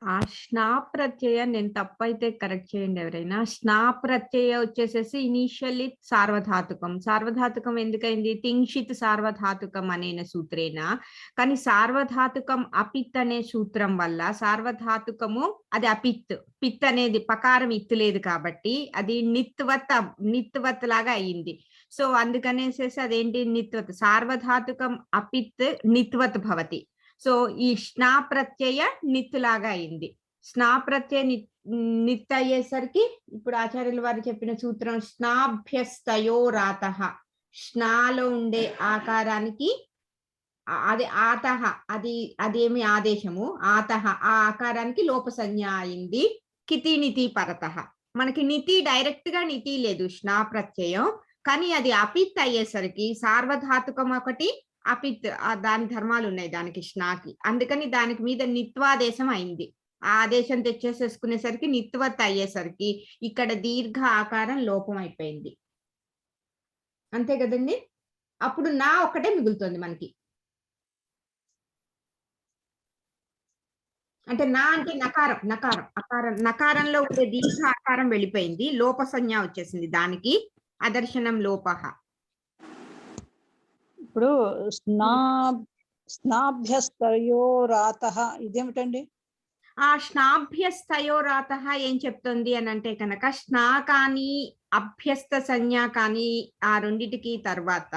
ఆ స్నా ప్రత్యయ నేను తప్పైతే కరెక్ట్ చేయండి ఎవరైనా. స్నా ప్రత్యయ వచ్చేసేసి ఇనీషియల్లీ సార్వధాతుకం. సార్వధాతుకం ఎందుకైంది? తింషిత్ సార్వధాతుకం అనేన సూత్రేన. కానీ సార్వధాతుకం అపిత్ అనే సూత్రం వల్ల సార్వధాతుకము అది అపిత్. పిత్ అనేది పకారం ఇత్తు లేదు కాబట్టి అది నిత్వత్ లాగా అయ్యింది. సో అందుకనేసేసి అదేంటి నిత్వత్. సార్వధాతుకం అపిత్ నిత్వత్ భవతి. సో ఈ స్నా ప్రత్యయ నిత్ లాగా అయింది. స్నా ప్రత్యయ నిత్ అయ్యేసరికి ఇప్పుడు ఆచార్యుల వారు చెప్పిన సూత్రం స్నాభ్యస్తయోరాతః. స్నాలో ఉండే ఆకారానికి అది ఆతః, అదేమి ఆదేశము ఆతః, ఆ ఆకారానికి లోప సంజ్ఞ అయింది. కితి నితి పరతః. మనకి నితి డైరెక్ట్ గా నితి లేదు స్నా ప్రత్యయం, కానీ అది అపిత్ అయ్యేసరికి సార్వధాతుకం ఒకటి అపిత్ దాని ధర్మాలు ఉన్నాయి దానికి స్నాకి. అందుకని దానికి మీద నిత్వాదేశం అయింది. ఆ ఆదేశం తెచ్చేసేసుకునేసరికి నిత్వత్ అయ్యేసరికి ఇక్కడ దీర్ఘ ఆకారం లోపం అయిపోయింది. అంతే కదండి. అప్పుడు నా ఒక్కటే మిగులుతుంది మనకి. అంటే నా అంటే నకారంలో ఉండే దీర్ఘ ఆకారం వెళ్ళిపోయింది. లోప సంజ్ఞ వచ్చేసింది దానికి. అదర్శనం లోపః. ఇప్పుడు స్నాభ్యస్తయోరాతః ఇదేమిటండి? ఆ స్నాభ్యస్తయోరాతః ఏం చెప్తుంది అని అంటే కనుక స్నా కానీ అభ్యస్త సంజ్ఞ కానీ ఆ రెండిటికి తర్వాత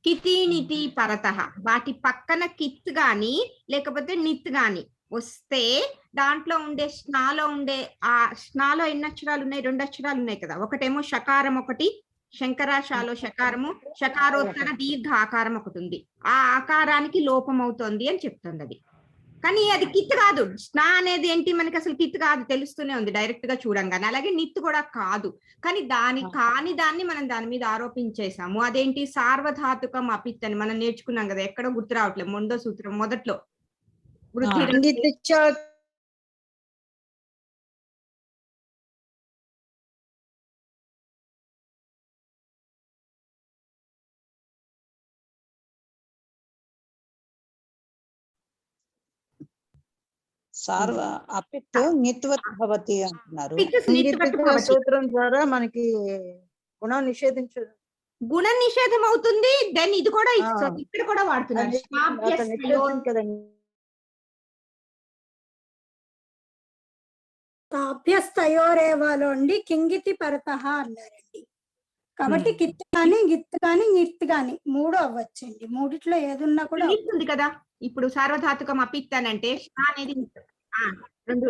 కితి నితి పరతః, వాటి పక్కన కిత్ గాని లేకపోతే నిత్ గాని వస్తే దాంట్లో ఉండే స్నాలో ఎన్ని అక్షరాలు ఉన్నాయి? 2 అక్షరాలు ఉన్నాయి కదా. ఒకటేమో షకారం, ఒకటి శంకరాశాలో షకారము, షకారోత్తర దీర్ఘ ఆకారం ఒకటి ఉంది. ఆ ఆకారానికి లోపం అవుతోంది అని చెప్తుంది అది. కానీ అది కిత్ కాదు. స్నా అనేది ఏంటి మనకి అసలు కిత్ కాదు, తెలుస్తూనే ఉంది డైరెక్ట్ గా చూడంగానే. అలాగే నిత్ కూడా కాదు. కానీ దాన్ని మనం దాని మీద ఆరోపించేసాము. అదేంటి? సార్వధాతుకం అపిత్ అని మనం నేర్చుకున్నాం కదా, ఎక్కడో గుర్తు రావట్లేదు. మొండో సూత్రం మొదట్లో అపిత్ నిత్వత్ భవతి అంటున్నారు. సూత్రం ద్వారా మనకి గుణం గుణ నిషేధం అవుతుంది. దెన్ ఇది కూడా ఇక్కడ కూడా వాడుతున్నారు. తాభ్యస్తయోరేవాలో అండి కింగితి పరతః అన్నారండి. కాబట్టి కిత్ కానీ గిత్ కానీ నిత్ కానీ 3 అవ్వచ్చండి. మూడిట్లో ఏదున్నా కూడా ఉంది కదా. ఇప్పుడు సార్వధాతుకం అపిత్ అని అంటే అనేది 2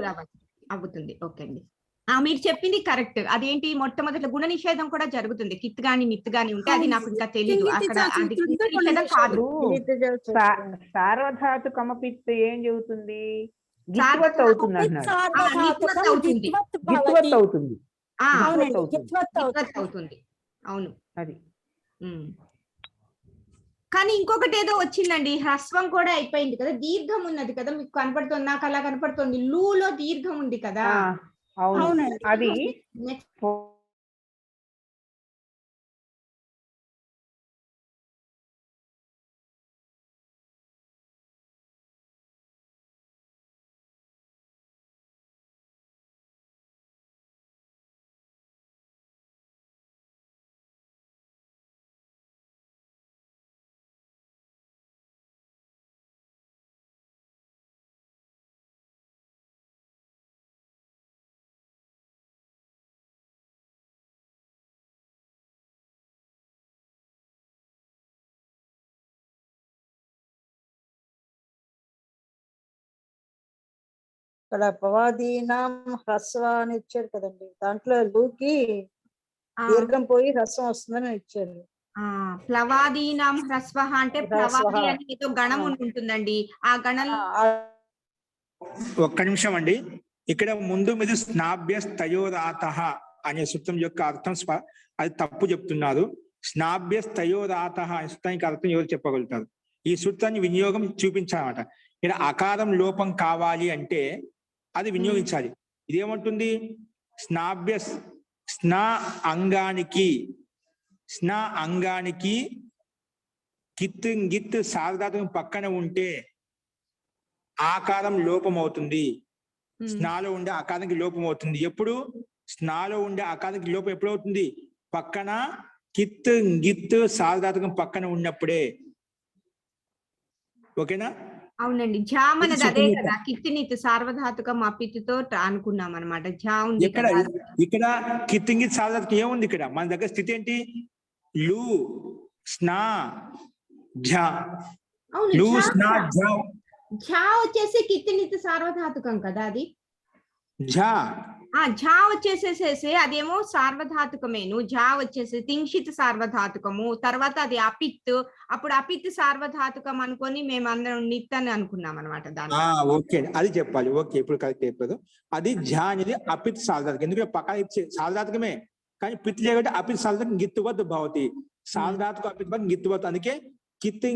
అవుతుంది. ఓకే అండి, మీరు చెప్పింది కరెక్ట్. అదేంటి మొట్టమొదటి గుణ నిషేధం కూడా జరుగుతుంది. కిత్ గాని నిత్ గాని ఉంటే అది నాకు ఇంకా తెలియదు. అక్కడ అది నిషేధం కాదు. సార్వధాతుకమపిత్ ఏం చెబుతుంది? గిత్వత్ అవుతుంది అంటున్నాడు. గిత్వత్ అవుతుంది. అవును అది. కానీ ఇంకొకటి ఏదో వచ్చిందండి, హ్రస్వం కూడా అయిపోయింది కదా. దీర్ఘం ఉన్నది కదా, మీకు కనపడుతుంది, నాకు అలా కనపడుతుంది. లూలో దీర్ఘం ఉంది కదా. అవునండి, అది ఇక్కడ పవాదీనాం హ్రస్వ అని ఇచ్చారు కదండి. దాంట్లో లూకి దీర్ఘం పోయి హ్రస్వం వస్తుందని ఇచ్చారు. ప్లవాదీనాం హ్రస్వ అంటే ప్లవాది అని ఏదో గణం ఉంటుందండి. ఆ గణంలో ఒక్క నిమిషం అండి. ఇక్కడ ముందు మీద స్నాభ్యస్తయోరాతః అనే సూత్రం యొక్క అర్థం అది తప్పు చెప్తున్నారు. స్నాభ్యస్తయోరాతః అనే సూత్రానికి అర్థం ఎవరు చెప్పగలుగుతారు? ఈ సూత్రాన్ని వినియోగం చూపించాలన్నమాట. ఇక్కడ అకారం లోపం కావాలి అంటే అది వినియోగించాలి. ఇదేమంటుంది? స్నా అంగానికి గిత్ గిత్ సార్వధాతుకం పక్కన ఉంటే ఆకారం లోపం అవుతుంది. స్నాలో ఉండే అకారానికి లోపం అవుతుంది. ఎప్పుడు స్నాలో ఉండే అకారానికి లోపం ఎప్పుడు అవుతుంది? పక్కన కిత్ గిత్ సార్వధాతుకం పక్కన ఉన్నప్పుడే. ఓకేనా? అవునండి. ఝా మనది అదే కదా, కిత్తినిత్ సార్వధాతుకం అపిత్తుతో అనుకున్నాం అనమాట. ఝా ఉంది ఇక్కడ కదా. ఇక్కడ కిత్తింగి సార్వధాతుకం ఏముంది? ఇక్కడ మన దగ్గర స్థితి ఏంటి? లు స్నా ఝా. అవును, లు ఝా స్నా ఝా. ఝా వచ్చేసి కిత్తినిత్ సార్వధాతుకం కదా అది. ఝా ఝా వచ్చేసేసేసి అదేమో సార్వధాతుకమేను. ఝా వచ్చేసి తింషిత్ సార్వధాతుకము, తర్వాత అది అపిత్. అప్పుడు అపిత్ సార్వధాతుకం అనుకొని మేమందరం నిత్ అని అనుకున్నాం అనమాట దాన్ని. ఓకే, అది చెప్పాలి. ఓకే, ఇప్పుడు కరెక్ట్ చెప్పారు. అది ఝా అనేది అపిత్ సార్వధాతుకం. ఎందుకంటే పక్కన ఇచ్చే సార్వధాతుకమే, కానీ పిత్ లేకుంటే అపిత్ సార్వధాతుకం గిత్తువద్దు భవతి. సార్వధాతుకం అపిత్ గిత్తువద్దు. అందుకే కిత్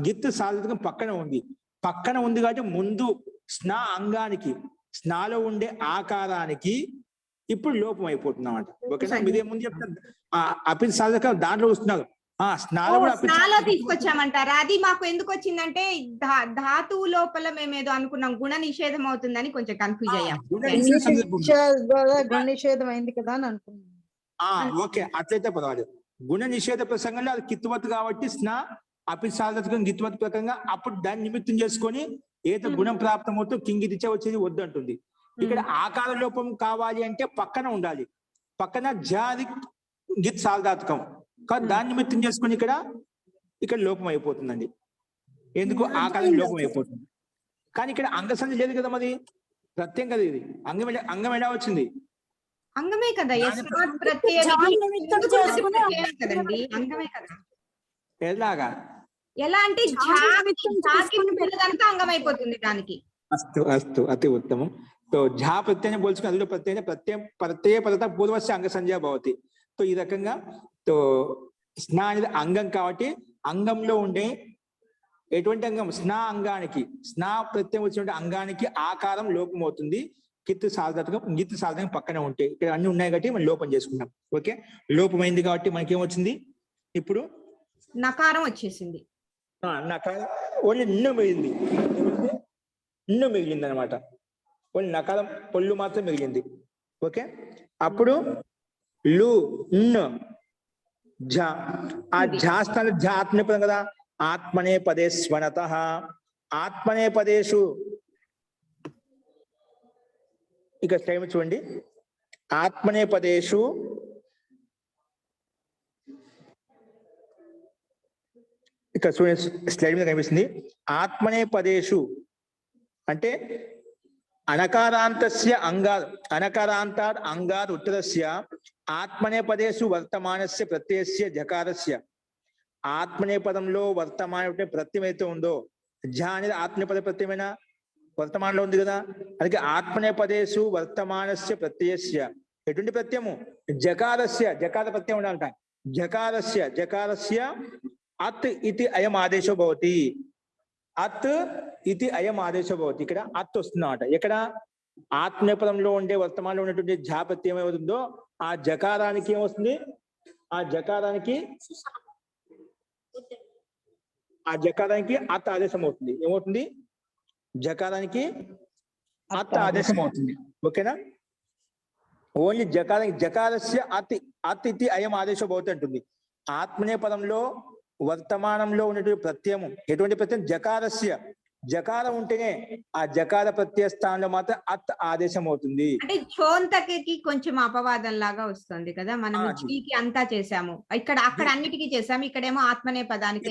గిత్ సార్వధాతుకం పక్కన ఉంది. పక్కన ఉంది కాబట్టి ముందు స్నా అంగానికి, స్నాలో ఉండే ఆకారానికి ఇప్పుడు లోపం అయిపోతుంది అన్నమాట. ఓకేనా? మీదే ముందు చెప్తారు అపిత్ సార్వధాతుకం దాంట్లో వస్తున్నారు. స్నాలో కూడా స్నాలో తీసుకొచ్చామంటారా? అది మాకు ఎందుకు వచ్చిందంటే ధాతువు లోపల మేమేదో అనుకున్నాం, గుణ నిషేధం అవుతుందని కొంచెం కన్ఫ్యూజ్ అయ్యాం. గుణ నిషేధం అయింది కదా అని అనుకున్నాను. ఓకే, అట్లయితే పర్వాలేదు. గుణ నిషేధ ప్రసంగంలో అది కిత్తువత్ కాబట్టి స్నా అపిత్ సార్వధాతుకం గిత్తువత్ ప్రకంగా అప్పుడు దాన్ని నిమిత్తం చేసుకొని ఏదో గుణం ప్రాప్తమవుతూ కింగిదిచ్చ వచ్చేది వద్దు అంటుంది. ఇక్కడ ఆకార లోపం కావాలి అంటే పక్కన ఉండాలి. పక్కన జాది గిత్ సార్వధాతుకం కానీ దాన్ని నిమిత్తం చేసుకొని ఇక్కడ లోపం అయిపోతుందండి. ఎందుకు? ఆకారం లోపం అయిపోతుంది. కానీ ఇక్కడ అంగసంధి లేదు కదా, మరి ప్రత్యయం కదా ఇది. అంగం ఎలా వచ్చింది? అంగమే కదా, అంగమే కదా. ఎలాగా? ఎలా అంటే అంగం అయిపోతుంది దానికి. అస్తు అస్తు, అతి ఉత్తమం. तो झा प्रत्यय बोलచుకుని అందులో ప్రత్యయ పదత పూర్వస్య అంగ సంజ్ఞ భవతి. तो ఈ రకంగా तो స్నా అనేది అంగం కాబట్టి అంగంలో ఉండే ఎటువంటి అంగం? స్నా అంగానికి, స్నా ప్రత్యయం వచ్చిన అంగానికి ఆకారం లోపం అవుతుంది. కిత్ సార్వధాతుకం గిత్ సార్వధాతుకం పక్కన ఉంటే ఇక్కడ అన్ని ఉన్నాయి కాబట్టి మనం లోపం చేసుకున్నాం. ఓకే, లోపమైంది కాబట్టి మనకి ఏమొచ్చింది? ఇప్పుడు నకారం వచ్చేసింది. నకారం ఓన్లీ నిన్ను మిగిలింది. నిన్ను మిగిలింది అనమాట. ఓన్లీ నకారం పొల్లు మాత్రం మిగిలింది. ఓకే, అప్పుడు లు ఝ. ఆ ఝా స్థానం ఝ ఆత్మనేపదం కదా. ఆత్మనే పదే స్వనత. ఆత్మనే పదేషు ఇక టైం చూడండి. ఆత్మనే పదేషు ఇక్కడ చూడండి, స్లైడ్ మీద కనిపిస్తుంది. ఆత్మనే పదేషు అంటే అనకారాంతస్య అనకారాంతాద్ అంగాద్ ఉత్తరస్య ఆత్మనే పదేషు వర్తమానస్య ప్రత్యయస్య జకారస్య. ఆత్మనే పదంలో వర్తమాన ప్రత్యయం అయితే ఉందో, ఝ అనేది ఆత్మనేపద ప్రత్యయమైన వర్తమానంలో ఉంది కదా. అందుకే ఆత్మనే పదేషు వర్తమానస్య ప్రత్యయస్య ఎటువంటి ప్రత్యయము? జకారస్య. జకార ప్రత్యయం ఉండాలంట. జకారస్య అత్ ఇది అయం ఆదేశో భవతి. అత్ ఇది అయం ఆదేశో భవతి. ఇక్కడ అత్ వస్తుందన్నమాట. ఇక్కడ ఆత్మనేపదంలో ఉండే వర్తమానంలో ఉన్నటువంటి ఝ ప్రత్యయం ఏమవుతుందో ఆ జకారానికి ఏమొస్తుంది? ఆ జకారానికి అత్ ఆదేశం అవుతుంది. ఏమవుతుంది? జకారానికి అత్ ఆదేశం అవుతుంది. ఓకేనా? ఓన్లీ జకారస్య అత్ ఇది అయం ఆదేశో భవతి అంటుంది. ఆత్మనే పదంలో వర్తమానంలో ఉన్నటువంటి ప్రత్యయము ఎటువంటి ప్రత్యయం? జకారస్య. జకారం ఉంటేనే ఆ జకార ప్రత్యయ స్థానంలో మాత్రం అత్ ఆదేశం అవుతుంది. అంటే చోంతకి కొంచెం అపవాదం లాగా వస్తుంది కదా. మనం జీకి అంతా చేసాము, అక్కడ అన్నిటికీ చేసాము, ఇక్కడేమో ఆత్మనే పదానికి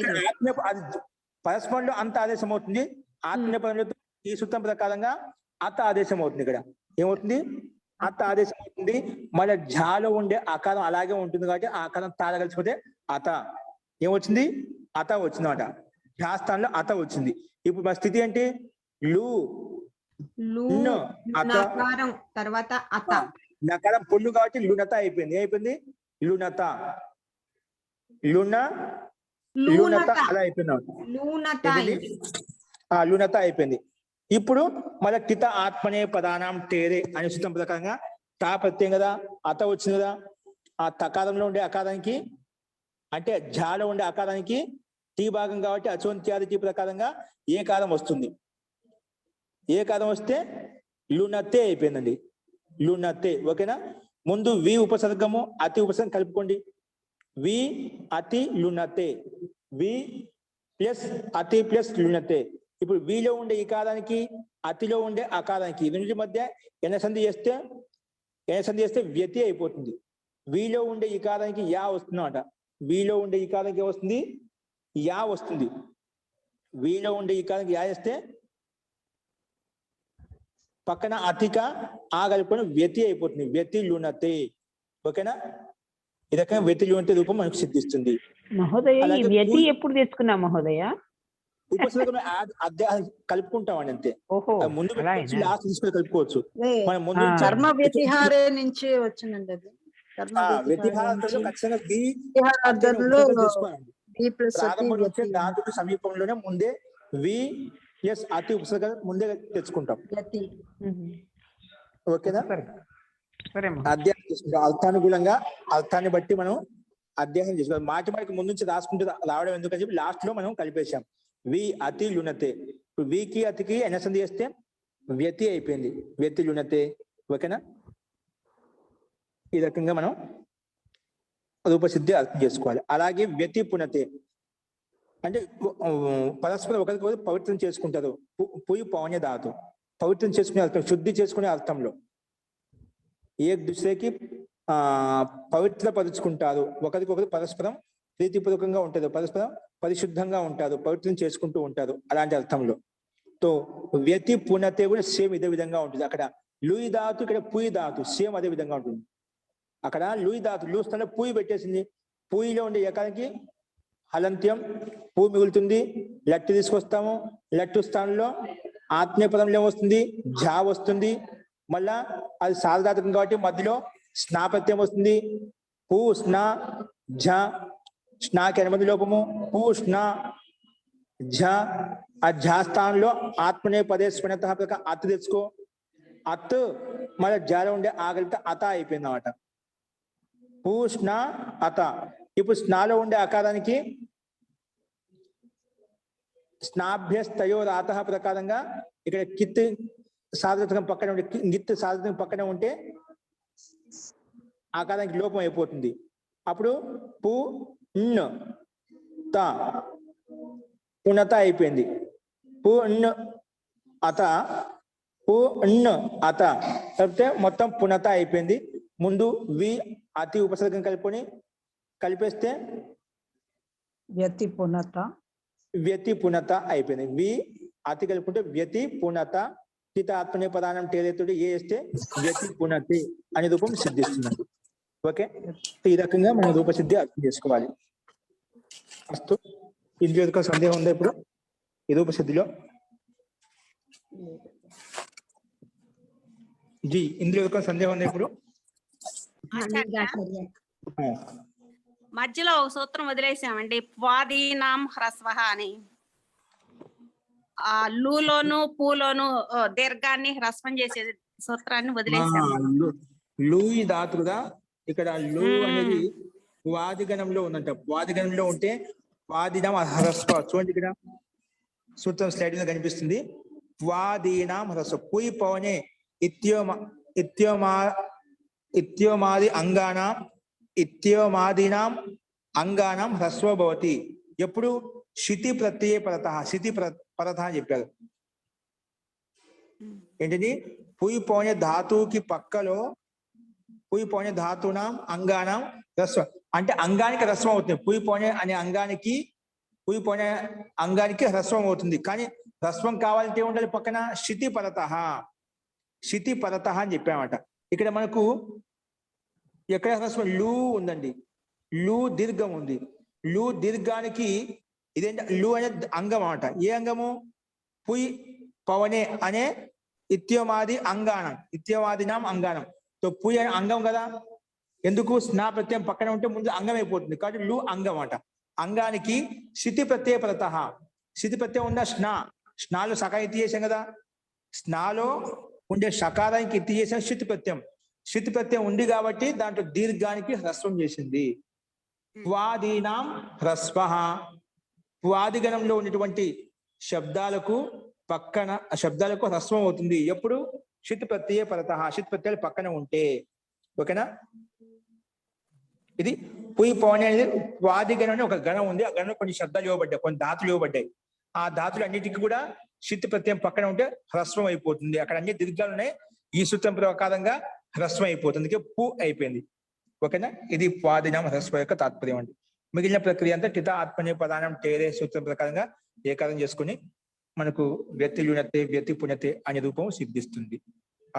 పరస్పరంలో అంత ఆదేశం అవుతుంది. ఆత్మనే పదంలో ఈ సూత్రం ప్రకారంగా అత్ ఆదేశం అవుతుంది. ఇక్కడ ఏమవుతుంది? అత్ ఆదేశం అవుతుంది. మళ్ళీ ఝాలో ఉండే ఆకారం అలాగే ఉంటుంది కాబట్టి ఆకారం తాళ కలిసిపోతే అత ఏమొచ్చింది? అత వచ్చిందన్నమాట. ఝా స్థానంలో అత వచ్చింది. ఇప్పుడు మా స్థితి ఏంటి? తర్వాత అత. నకారం పొల్లు కాబట్టి లునత అయిపోయింది. ఏమైపోయింది? లునత అలా అయిపోయింది. లునత అయిపోయింది. ఇప్పుడు మళ్ళీ కిత ఆత్మనే పదానం తేరే అనే సూత్రం ప్రకారంగా తా ప్రత్యయం కదా, అత వచ్చింది కదా. ఆ తకారంలో ఉండే అకారానికి అంటే ఝాలో ఉండే అకారానికి టీ భాగం కాబట్టి అచోంత్యాది టీ ప్రకారంగా ఏ కారం వస్తుంది. ఏ కారం వస్తే లునతే అయిపోయిందండి, లునతే. ఓకేనా? ముందు వి ఉపసర్గము అతి ఉపసర్గం కలుపుకోండి. వి అతి లునతే, వి ప్లస్ అతి ప్లస్ లునతే. ఇప్పుడు విలో ఉండే ఇకారానికి అతిలో ఉండే అకారానికి రెండింటి మధ్య ఎనసంధి చేస్తే వ్యతి అయిపోతుంది. విలో ఉండే ఇకారానికి యా వస్తుందన్నమాట. విలో ఉండే ఇకారానికి వస్తుంది యా వస్తుంది. విలో ఉండే ఇకారానికి యా వేస్తే పక్కన అతిక ఆ కలుపుకొని వ్యతి అయిపోతుంది. వ్యతి లునతే. ఓకేనా? ఈ రకంగా వ్యతి లునతే రూపం మనకు సిద్ధిస్తుంది. మహోదయ, ఈ అలాగే వ్యతి ఎప్పుడు తెచ్చుకున్నాం మహోదయ? ఉపసర్గం అధ్యాయం కలుపుకుంటామండి అంతే. ఓహో, ముందు అలా పెట్టుకోవచ్చు, లాస్ట్ తీసుకొని కలుపుకోవచ్చు. అదే మనం ముందు కర్మ వ్యతిహారే నుంచి వచ్చిందండి అది. కర్మ వ్యతిహారంలో ఖచ్చితంగా బి వ్యతిహారంలో తీసుకోవాలండి. బి ప్లస్ అతి ప్రారంభం నుంచి వ్యతి ధాతుకు సమీపంలోనే ముందే వి ప్లస్ అతి ఉపసర్గం ముందే తెచ్చుకుంటాం. వ్యతి. ఓకేనా? సరే మహోదయ. అధ్యాయం చేసుకుంటాం. అర్థానుకూలంగా అర్థాన్ని బట్టి మనం అధ్యాయం చేసుకోవాలి. మాటి మాటికి ముందు నుంచి రాసుకుంటూ రావడం ఎందుకని చెప్పి లాస్ట్ లో మనం కలిపేశాం. వి అతి లునతే. ఇప్పుడు వికి అతికి ఎనసంధి చేస్తే వ్యతి అయిపోయింది. వ్యతి లునతే. ఓకేనా? ఈ రకంగా మనం రూపసిద్ధి అర్థం చేసుకోవాలి. అలాగే వ్యతి పునతే అంటే పరస్పరం ఒకరికొకరు పవిత్రం చేసుకుంటారు. పుయి పౌన్య ధాతు పవిత్రం చేసుకునే అర్థం, శుద్ధి చేసుకునే అర్థంలో ఏక్ దుసరేకి పవిత్రపరుచుకుంటారు. ఒకరికొకరు పరస్పరం ప్రీతిపూర్వకంగా ఉంటారు, పరస్పరం పరిశుద్ధంగా ఉంటారు, పవిత్రం చేసుకుంటూ ఉంటారు. అలాంటి అర్థంలో తో వ్యతి పునతే కూడా సేమ్ ఇదే విధంగా ఉంటుంది. అక్కడ లూయి ధాతు, ఇక్కడ పుయి ధాతు సేమ్ అదే విధంగా ఉంటుంది. అక్కడ లూయి ధాతు లూ స్థానంలో పూయి పెట్టేసింది. పూయిలో ఉండే ఏకానికి హలంత్యం పూ మిగులుతుంది. లట్టు తీసుకొస్తాము. లట్టు స్థానంలో ఆత్మీయ పదంలో వస్తుంది, ఝా వస్తుంది. మళ్ళా అది సార్వధాతుకం కాబట్టి మధ్యలో స్నా ప్రత్యయం వస్తుంది. పూ స్నా ఝ. స్నాకి 8 లోపము. పూ స్నా ఝ. ఆ ఝా స్థానంలో ఆత్మనే పదే స్వనత అత్ తెచ్చుకో. అత్ మళ్ళీ జాలో ఉండే ఆగలితే అత అయిపోయింది అన్నమాట. పూ స్నా అత. ఇప్పుడు స్నాలో ఉండే అకారానికి స్నాభ్యస్తయో రాత ప్రకారంగా ఇక్కడ కిత్ సాధకం పక్కనే ఉంటే గిత్ సాధకం పక్కనే ఉంటే ఆకారానికి లోపం అయిపోతుంది. అప్పుడు పు న్ త పునత అయిపోయింది. పు న్ అత, పు న్ అత కలిపితే మొత్తం పునత అయిపోయింది. ముందు వి అతి ఉపసర్గం కలిపేస్తే వ్యతి పునత, వ్యతి పునత అయిపోయింది. వి అతి కలుపుకుంటే వ్యతి పునత. హిత ఆత్మనే ప్రధానం టేరేతుడు ఏ వేస్తే వ్యతి పునతి అనే రూపం సిద్ధిస్తుందండి. ఓకే, ఈ రకంగా మనం రూపసిద్ధి అర్థం చేసుకోవాలి. అస్తు, ఇందులో యొక్క సందేహం ఉందా ఇప్పుడు ఈ రూపసిద్ధిలో? జీ, ఇందులో యొక్క సందేహం ఉందా ఇప్పుడు? మధ్యలో ఒక సూత్రం వదిలేసామండి, వాదీనాం హ్రస్వః అని. ఆ లూలోను పూలోను దీర్ఘాన్ని హ్రస్వం చేసే సూత్రాన్ని వదిలేసాము. లూయి ధాతుగా ఇక్కడ లూ అనేది వాదిగణంలో ఉందంట. వాదిగణంలో ఉంటే వాదినాం హ్రస్వ. చూడండి ఇక్కడ సూత్రం స్లైడ్ మీద కనిపిస్తుంది. వాదీనాం హ్రస్వ. పుయి పవనే ఇత్యోమాది అంగానాం ఇత్యోమాదీనాం అంగానాం హ్రస్వ భవతి. ఎప్పుడు శితి ప్రత్యయ పరత, శితి పరత అని చెప్పారు. ఏంటిది? పుయి పౌన్య ధాతువుకి పక్కలో పుయి పౌన్య ధాతునాం అంగానాం హ్రస్వ అంటే అంగానికి హ్రస్వం అవుతుంది. పుయి పౌన్య అనే అంగానికి, పుయి పౌన్య అంగానికి హ్రస్వం అవుతుంది. కానీ హ్రస్వం కావాలంటే ఉండాలి పక్కన శితి పరత, శితి పరత అని చెప్పామట. ఇక్కడ మనకు ఎక్కడ హ్రస్వం? లూ ఉందండి. లూ దీర్ఘం ఉంది. లూ దీర్ఘానికి ఇదేంటి? లూ అనే అంగం అన్నమాట. ఏ అంగము? పుయి పవనే అనే ఇత్యమాది అంగానం, ఇత్యమాదినాం అంగానం. సో పుయి అనే అంగం కదా. ఎందుకు? స్నా ప్రత్యయం పక్కన ఉంటే ముందు అంగం అయిపోతుంది కాబట్టి లూ అంగం అట. అంగానికి శితి ప్రత్యయ పరత. శితి ప్రత్యయం ఉందా? స్నా. స్నాలో సకా ఎత్తి చేసాం కదా. స్నాలో ఉండే షకారానికి ఎత్తి చేసాం శితి ప్రత్యయం. శితి ప్రత్యయం ఉంది కాబట్టి దాంట్లో దీర్ఘానికి హ్రస్వం చేసింది. వాదీనాం హ్రస్వ. వాదిగణంలో ఉన్నటువంటి శబ్దాలకు పక్కన శబ్దాలకు హ్రస్వం అవుతుంది. ఎప్పుడు? షిత్ ప్రత్యయ పరతః, షిత్ ప్రత్యయాలు పక్కన ఉంటే, ఓకేనా. ఇది పుయి పవని అనేది వాది గణం అని ఒక గణం ఉంది. ఆ గణంలో కొన్ని శబ్దాలు ఇవ్వబడ్డాయి, కొన్ని ధాతులు ఇవ్వబడ్డాయి. ఆ ధాతులు అన్నిటికీ కూడా షిత్ ప్రత్యయం పక్కన ఉంటే హ్రస్వం అయిపోతుంది. అక్కడ అన్ని దీర్ఘాలు ఉన్నాయి, ఈ సూత్రం ప్రకారంగా హ్రస్వం అయిపోతుంది, పు అయిపోయింది, ఓకేనా. ఇది వాదినాం హ్రస్వం యొక్క తాత్పర్యం అండి. మిగిలిన ప్రక్రియ అంతా టిత ఆత్మనే పదానం టేరే సూత్రం ప్రకారంగా ఏకారం చేసుకుని మనకు వ్యక్తి లుణతే వ్యక్తి పుణ్యతే అనే రూపం సిద్ధిస్తుంది.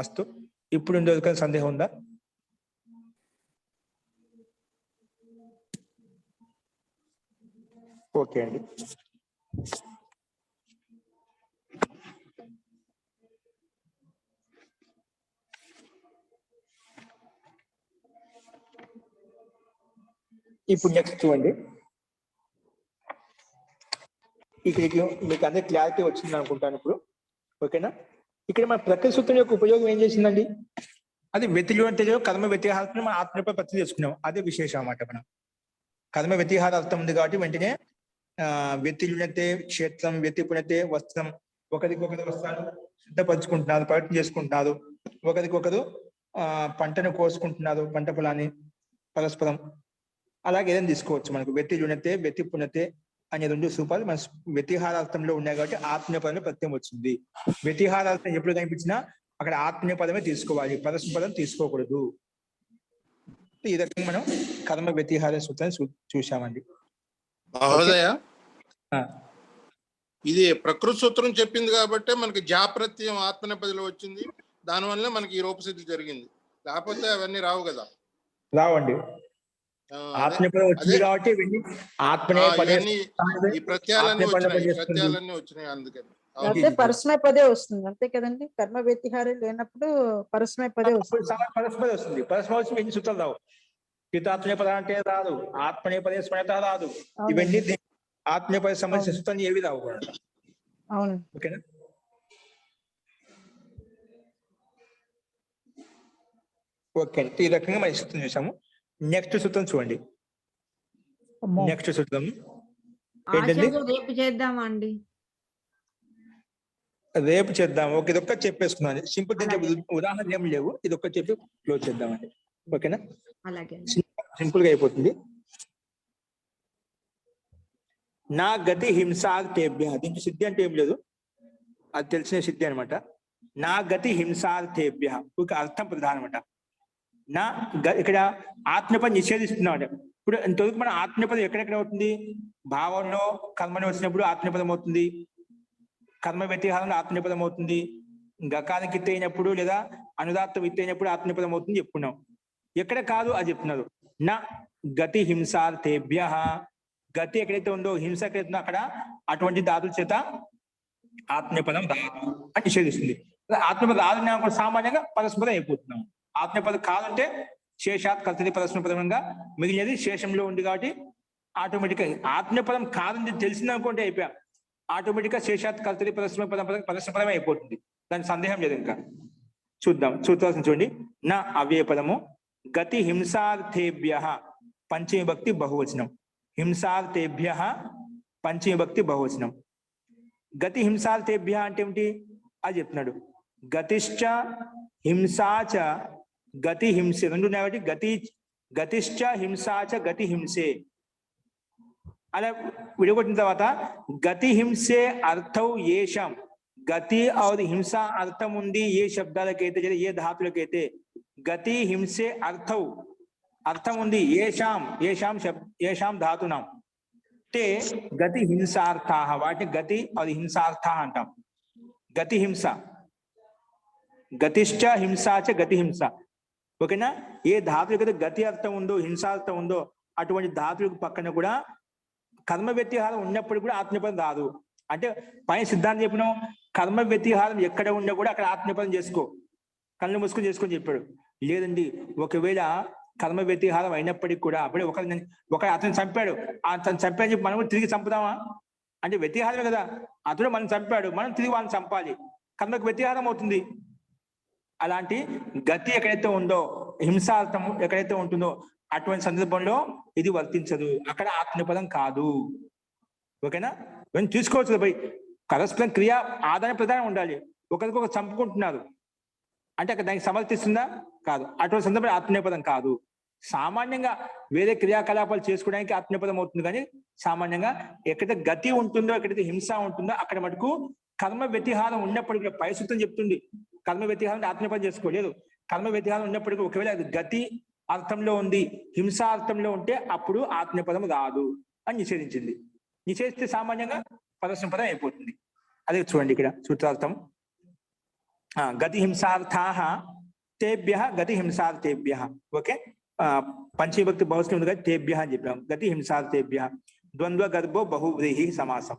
అస్తు. ఇప్పుడు ఇందులో సందేహం ఉందా? ఓకే అండి. ఇప్పుడు నెక్స్ట్ చూడండి, ఇక్కడికి మీకు అందరి క్లారిటీ వచ్చింది అనుకుంటాను ఇప్పుడు, ఓకేనా. ఇక్కడ మన ప్రకృతి సూత్రం యొక్క ఉపయోగం ఏం చేసిందండి? అది వ్యతిలో కర్మ వ్యతిహారం మనం ఆత్మపై ప్రతి చేసుకున్నాం, అదే విశేషం అన్నమాట. మనం కర్మ వ్యతిహార అర్థం ఉంది కాబట్టి వెంటనే వ్యతిలుణతే క్షేత్రం, వ్యతి పుణ్యతే వస్త్రం, ఒకరికొకరు వస్త్రాలు సిద్ధపరచుకుంటున్నారు, ప్రకటన చేసుకుంటున్నారు, ఒకరికొకరు పంటను కోసుకుంటున్నారు, పంట పొలాన్ని పరస్పరం. అలాగే ఏదైనా తీసుకోవచ్చు మనకు. వ్యతిలుణతే వ్యతి పుణ్యతే అనే రెండు సూపాలు మన వ్యతిహారార్థంలో ఉన్నాయి కాబట్టి ఆత్మీయ పదమే ప్రత్యయం వచ్చింది. వ్యతిహారార్థం ఎప్పుడు కనిపించినా అక్కడ ఆత్మీయ పదమే తీసుకోవాలి, పరస్పర పదం తీసుకోకూడదు. ఈ రకంగా మనం కర్మ వ్యతిహార సూత్రాన్ని చూశామండి. మహోదయ, ఇది ప్రకృతి సూత్రం చెప్పింది కాబట్టి మనకి జాప్రత్యయం ఆత్మనేపదిలో వచ్చింది, దానివల్ల మనకి ఈ రూపసిద్ధి జరిగింది. లేకపోతే అవన్నీ రావు కదా. రావండి, ఆత్మనేపదం వచ్చింది కాబట్టి ఈ ప్రత్యయాలన్నీ వచ్చినాయి అందుకని. అయితే పరస్మయ పదే వస్తుంది అంతే కదండి. కర్మ వ్యతిహారం లేనప్పుడు పరస్మయ పదే వస్తుంది. పరస్మయ వస్తుంది. పరస్మయ వచ్చి ఎన్ని సూత్రాలు రావు. హితాత్మీయ పదం అంటే రాదు, ఆత్మీయ పదే స్మరత రాదు. ఇవన్నీ ఆత్మీయ పద సంబంధించిన సూత్రాలు ఏవి రావు కూడా. అవును, ఓకేనా. ఓకే, ఈ రకంగా మనం సూత్రం చూసాము. నెక్స్ట్ సూత్రం చూడండి. నెక్స్ట్ సూత్రం ఏంటండి? రేపు చేద్దామా అండి? రేపు చేద్దాం. ఓకే, ఇది ఒక్క చెప్పేసుకున్నాను. సింపుల్ ఉదాహరణ ఏం లేవు, ఇది ఒక్క చెప్పి క్లోజ్ చేద్దామండి. ఓకేనా, అలాగే సింపుల్ గా అయిపోతుంది. నా గతి హింసార్థేభ్య, దీనికి సిద్ధి అంటే ఏం లేదు, అది తెలిసిన సిద్ధి అనమాట. నా గతి హింసార్థేభ్య ఒక అర్థం ప్రధానం అనమాట. నా ఇక్కడ ఆత్మపదం నిషేధిస్తున్నాడు. ఇప్పుడు ఇంతవరకు మన ఆత్మపదం ఎక్కడెక్కడ అవుతుంది? భావంలో కర్మని వచ్చినప్పుడు ఆత్మపదం అవుతుంది, కర్మ వ్యతిహారంలో ఆత్మపదం అవుతుంది, గకానికి ఇత్త అయినప్పుడు లేదా అనుదాత్తం ఇత్త అయినప్పుడు ఆత్మపదం అవుతుంది చెప్పుకున్నాం. ఎక్కడ కాదు అది చెప్తున్నారు. నా గతి హింసార్థేభ్య, గతి ఎక్కడైతే ఉందో హింస ఎక్కడైతే ఉందో అక్కడ అటువంటి ధాతుల చేత ఆత్మపదం రాదు అని నిషేధిస్తుంది. ఆత్మపదం రాదు సామాన్యంగా పరస్పరం అయిపోతున్నాం. ఆత్మపదం కాదంటే శేషాత్ కర్తరి పరస్పరంగా మిగిలినది శేషంలో ఉంది కాబట్టి ఆటోమేటిక్ గా ఆత్మపదం కాదని తెలిసిందనుకుంటే అయిపోయా, ఆటోమేటిక్ గా శేషాత్ కర్తరి పరస్పరమే అయిపోతుంది. దానికి సందేహం లేదు. ఇంకా చూద్దాం, సూత్రాలను చూడండి. నా అవ్యయ పదము గతి హింసార్థేభ్య పంచమి భక్తి బహువచనం. హింసార్థేభ్య పంచమి భక్తి బహువచనం. గతి హింసార్థేభ్య అంటే ఏమిటి అది చెప్తున్నాడు. గతిశ్చ హింసాచ గతి హింసే రెండు ఉన్నాయి కాబట్టి గతిశ్చ హింసాచ గతి హింసే అలా విడగొట్టిన తర్వాత గతి హింసే అర్థం ఏషాం, గతి और हिंसा అర్థం ఉంది ఏ శబ్దాలకైతే ఏ ధాతులకైతే గతి హింసే అర్థం ఉంది ఏషాం ధాతునాం తే గతి హింసార్థా, వాటిని గతి और హింసార్థ అంటాం. గతి హింస, గతిశ్చ హింసాచ గతి హింస. ఓకేనా. ఏ ధాతులకైతే గతి అర్థం ఉందో హింసార్థం ఉందో అటువంటి ధాతులకు పక్కన కూడా కర్మ వ్యతిహారం ఉన్నప్పుడు కూడా ఆత్మపదం రాదు. అంటే పైన సిద్ధాంతం చెప్పినాం, కర్మ వ్యతిహారం ఎక్కడ ఉన్నా కూడా అక్కడ ఆత్మపదం చేసుకో, కళ్ళు మూసుకొని చేసుకొని చెప్పాడు. లేదండి, ఒకవేళ కర్మ వ్యతిహారం అయినప్పటికీ కూడా అప్పుడే ఒక అతను చంపాడు, అతను చంపాడని చెప్పి మనం తిరిగి చంపుదామా? అంటే వ్యతిహారమే కదా, అతడు మనం చంపాడు, మనం తిరిగి వాళ్ళని చంపాలి, కర్మకు వ్యతిహారం అవుతుంది. అలాంటి గతి ఎక్కడైతే ఉందో హింసార్థం ఎక్కడైతే ఉంటుందో అటువంటి సందర్భంలో ఇది వర్తించదు, అక్కడ ఆత్మపదం కాదు. ఓకేనా. మేము తీసుకోవచ్చు పోయి పరస్పరం క్రియ ఆదాన ప్రధానం ఉండాలి. ఒకరికొకరు చంపుకుంటున్నారు, అంటే అక్కడ దానికి సమర్థిస్తుందా? కాదు. అటువంటి సందర్భంలో ఆత్మనేపదం కాదు. సామాన్యంగా వేరే క్రియాకలాపాలు చేసుకోవడానికి ఆత్మనేపదం అవుతుంది, కానీ సామాన్యంగా ఎక్కడైతే గతి ఉంటుందో, ఎక్కడైతే హింస ఉంటుందో అక్కడ మటుకు కర్మ వ్యతిహారం ఉన్నప్పటికీ కూడా పై సూత్రం చెప్తుంది, కర్మ వ్యతిహారం ఆత్మనేపదం చేసుకోలేదు. కర్మ వ్యతిహారం ఉన్నప్పటికీ ఒకవేళ అది గతి అర్థంలో ఉంది, హింసా అర్థంలో ఉంటే అప్పుడు ఆత్మనేపదం రాదు అని నిషేధించింది. నిషేధిస్తే సామాన్యంగా పరస్మ పదం అయిపోతుంది. అదే చూడండి ఇక్కడ సూత్రార్థం. గతి హింసార్థాః తేభ్యః గతి హింసార్థేభ్యః. ఓకే, పంచవిభక్తి బహువచనం ఉంది కదా, తేభ్యః అని చెప్పాం. గతి హింసార్థేభ్యః ద్వంద్వ గర్భో బహువ్రీహి సమాసం.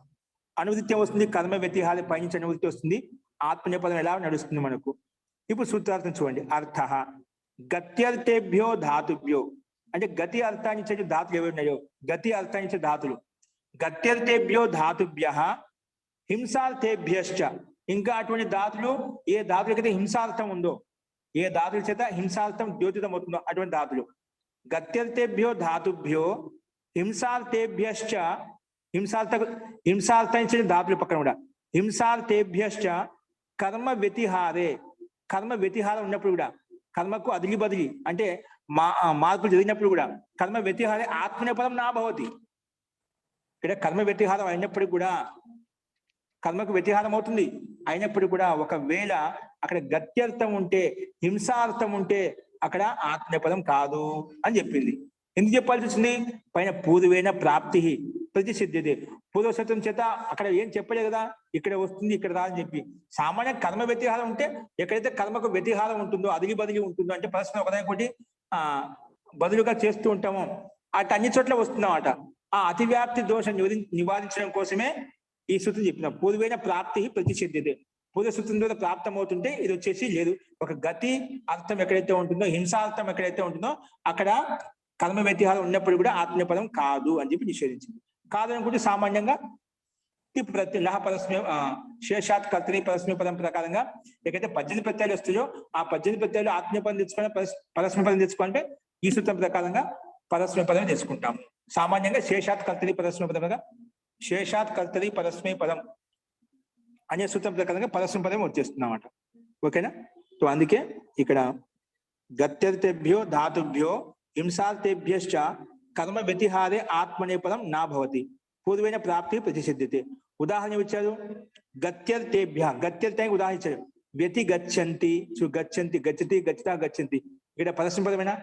అనువృత్తి వస్తుంది, కర్మ వ్యతిహార పైనుంచి అనువృత్తి వస్తుంది. ఆత్మనేపదం ఎలా నడుస్తుంది మనకు. ఇప్పుడు సూత్రార్థం చూడండి. అర్థః గత్యర్థేభ్యో ధాతుభ్యో, అంటే గతి అర్థాన్ని ఇచ్చే ధాతులు ఏవి ఉన్నాయో, గతి అర్థాన్ని ఇచ్చే ధాతులు. గత్యర్థేభ్యో ధాతుభ్యః హింసార్థేభ్యశ్చ, ఇంకా అటువంటి ధాతులు ఏ ధాతులకైతే హింసార్థం ఉందో, ఏ ధాతుల చేత హింసార్థం ద్యోతితం అవుతుందో అటువంటి ధాతులు. గత్యర్థేభ్యో ధాతుభ్యో హింసార్థేభ్యశ్చ, హింసార్థించిన ధాతుల పక్కన కూడా హింసార్థేభ్యశ్చ కర్మ వ్యతిహారే, కర్మ వ్యతిహారం ఉన్నప్పుడు కూడా, కర్మకు అదిలి బదిలి అంటే మార్పులు జరిగినప్పుడు కూడా కర్మ వ్యతిహారే ఆత్మనేపదం నా భవతి. ఇక్కడ కర్మ వ్యతిహారం అయినప్పటికీ కూడా, కర్మకు వ్యతిహారం అవుతుంది అయినప్పటికీ కూడా ఒకవేళ అక్కడ గత్యర్థం ఉంటే, హింసార్థం ఉంటే అక్కడ ఆత్మనేపదం కాదు అని చెప్పింది. ఎందుకు చెప్పాల్సి వచ్చింది? పైన పూర్వేణ ప్రాప్తి ప్రతిసిద్ధ్యతే, పూర్వశతం చేత అక్కడ ఏం చెప్పలే కదా, ఇక్కడ వస్తుంది ఇక్కడ రాదని చెప్పి. సామాన్య కర్మ వ్యతిహారం ఉంటే, ఎక్కడైతే కర్మకు వ్యతిహారం ఉంటుందో, అదిలి బదిలి ఉంటుందో, అంటే పరస్పరం ఒకదానికొకటి బదులుగా చేస్తూ ఉంటామో అటు అన్ని చోట్ల వస్తుందన్నమాట. ఆ అతివ్యాప్తి దోషం నివారించడం కోసమే ఈ సూత్రం చెప్పిన పూర్వేణ ప్రాప్తి ప్రతిసిద్ధ్యతే. పూర్వ సూత్రం ద్వారా ప్రాప్తం అవుతుంటే ఇది వచ్చేసి లేదు. ఒక గతి అర్థం ఎక్కడైతే ఉంటుందో, హింసార్థం ఎక్కడైతే ఉంటుందో అక్కడ కర్మ వ్యతిహారం ఉన్నప్పుడు కూడా ఆత్మనేపదం కాదు అని చెప్పి నిషేధించింది. కాదు అనుకుంటే సామాన్యంగా లహ పరస్మే శేషాత్ కర్తరి పరస్మే పదం ప్రకారంగా ఎక్కడైతే 18 ప్రత్యయాలు వస్తాయో ఆ 18 ప్రత్యయాలు ఆత్మీయపదం తెచ్చుకొని పరస్మే పదం తెచ్చుకుంటే ఈ సూత్రం ప్రకారంగా పరస్మే పదం తెచ్చుకుంటాం. సామాన్యంగా శేషాత్ కర్తరి పరస్మే పదంగా శేషాత్ కర్తరి పరస్మే పదం అనే సూత్రం ప్రకారంగా పరస్మే పదం వచ్చేస్తుంది అన్నమాట. ఓకేనా? సో అందుకే ఇక్కడ గత్యర్థేభ్యో ధాతుభ్యో హింసార్థేభ్యశ్చ కర్మ వ్యతిహారే ఆత్మనేపదం నా భవతి, పూర్వేణ ప్రాప్తి ప్రతిసిద్ధ్యతే. ఉదాహరణ ఇచ్చారు. గత్యర్థేభ్య, గత్యర్థానికి ఉదాహరణ ఇచ్చారు. వ్యతి గచ్చంతి, గచ్చంతి గచ్చతి గచ్చిత గచ్చంతి, ఇక్కడ పరస్మ పదమేనా?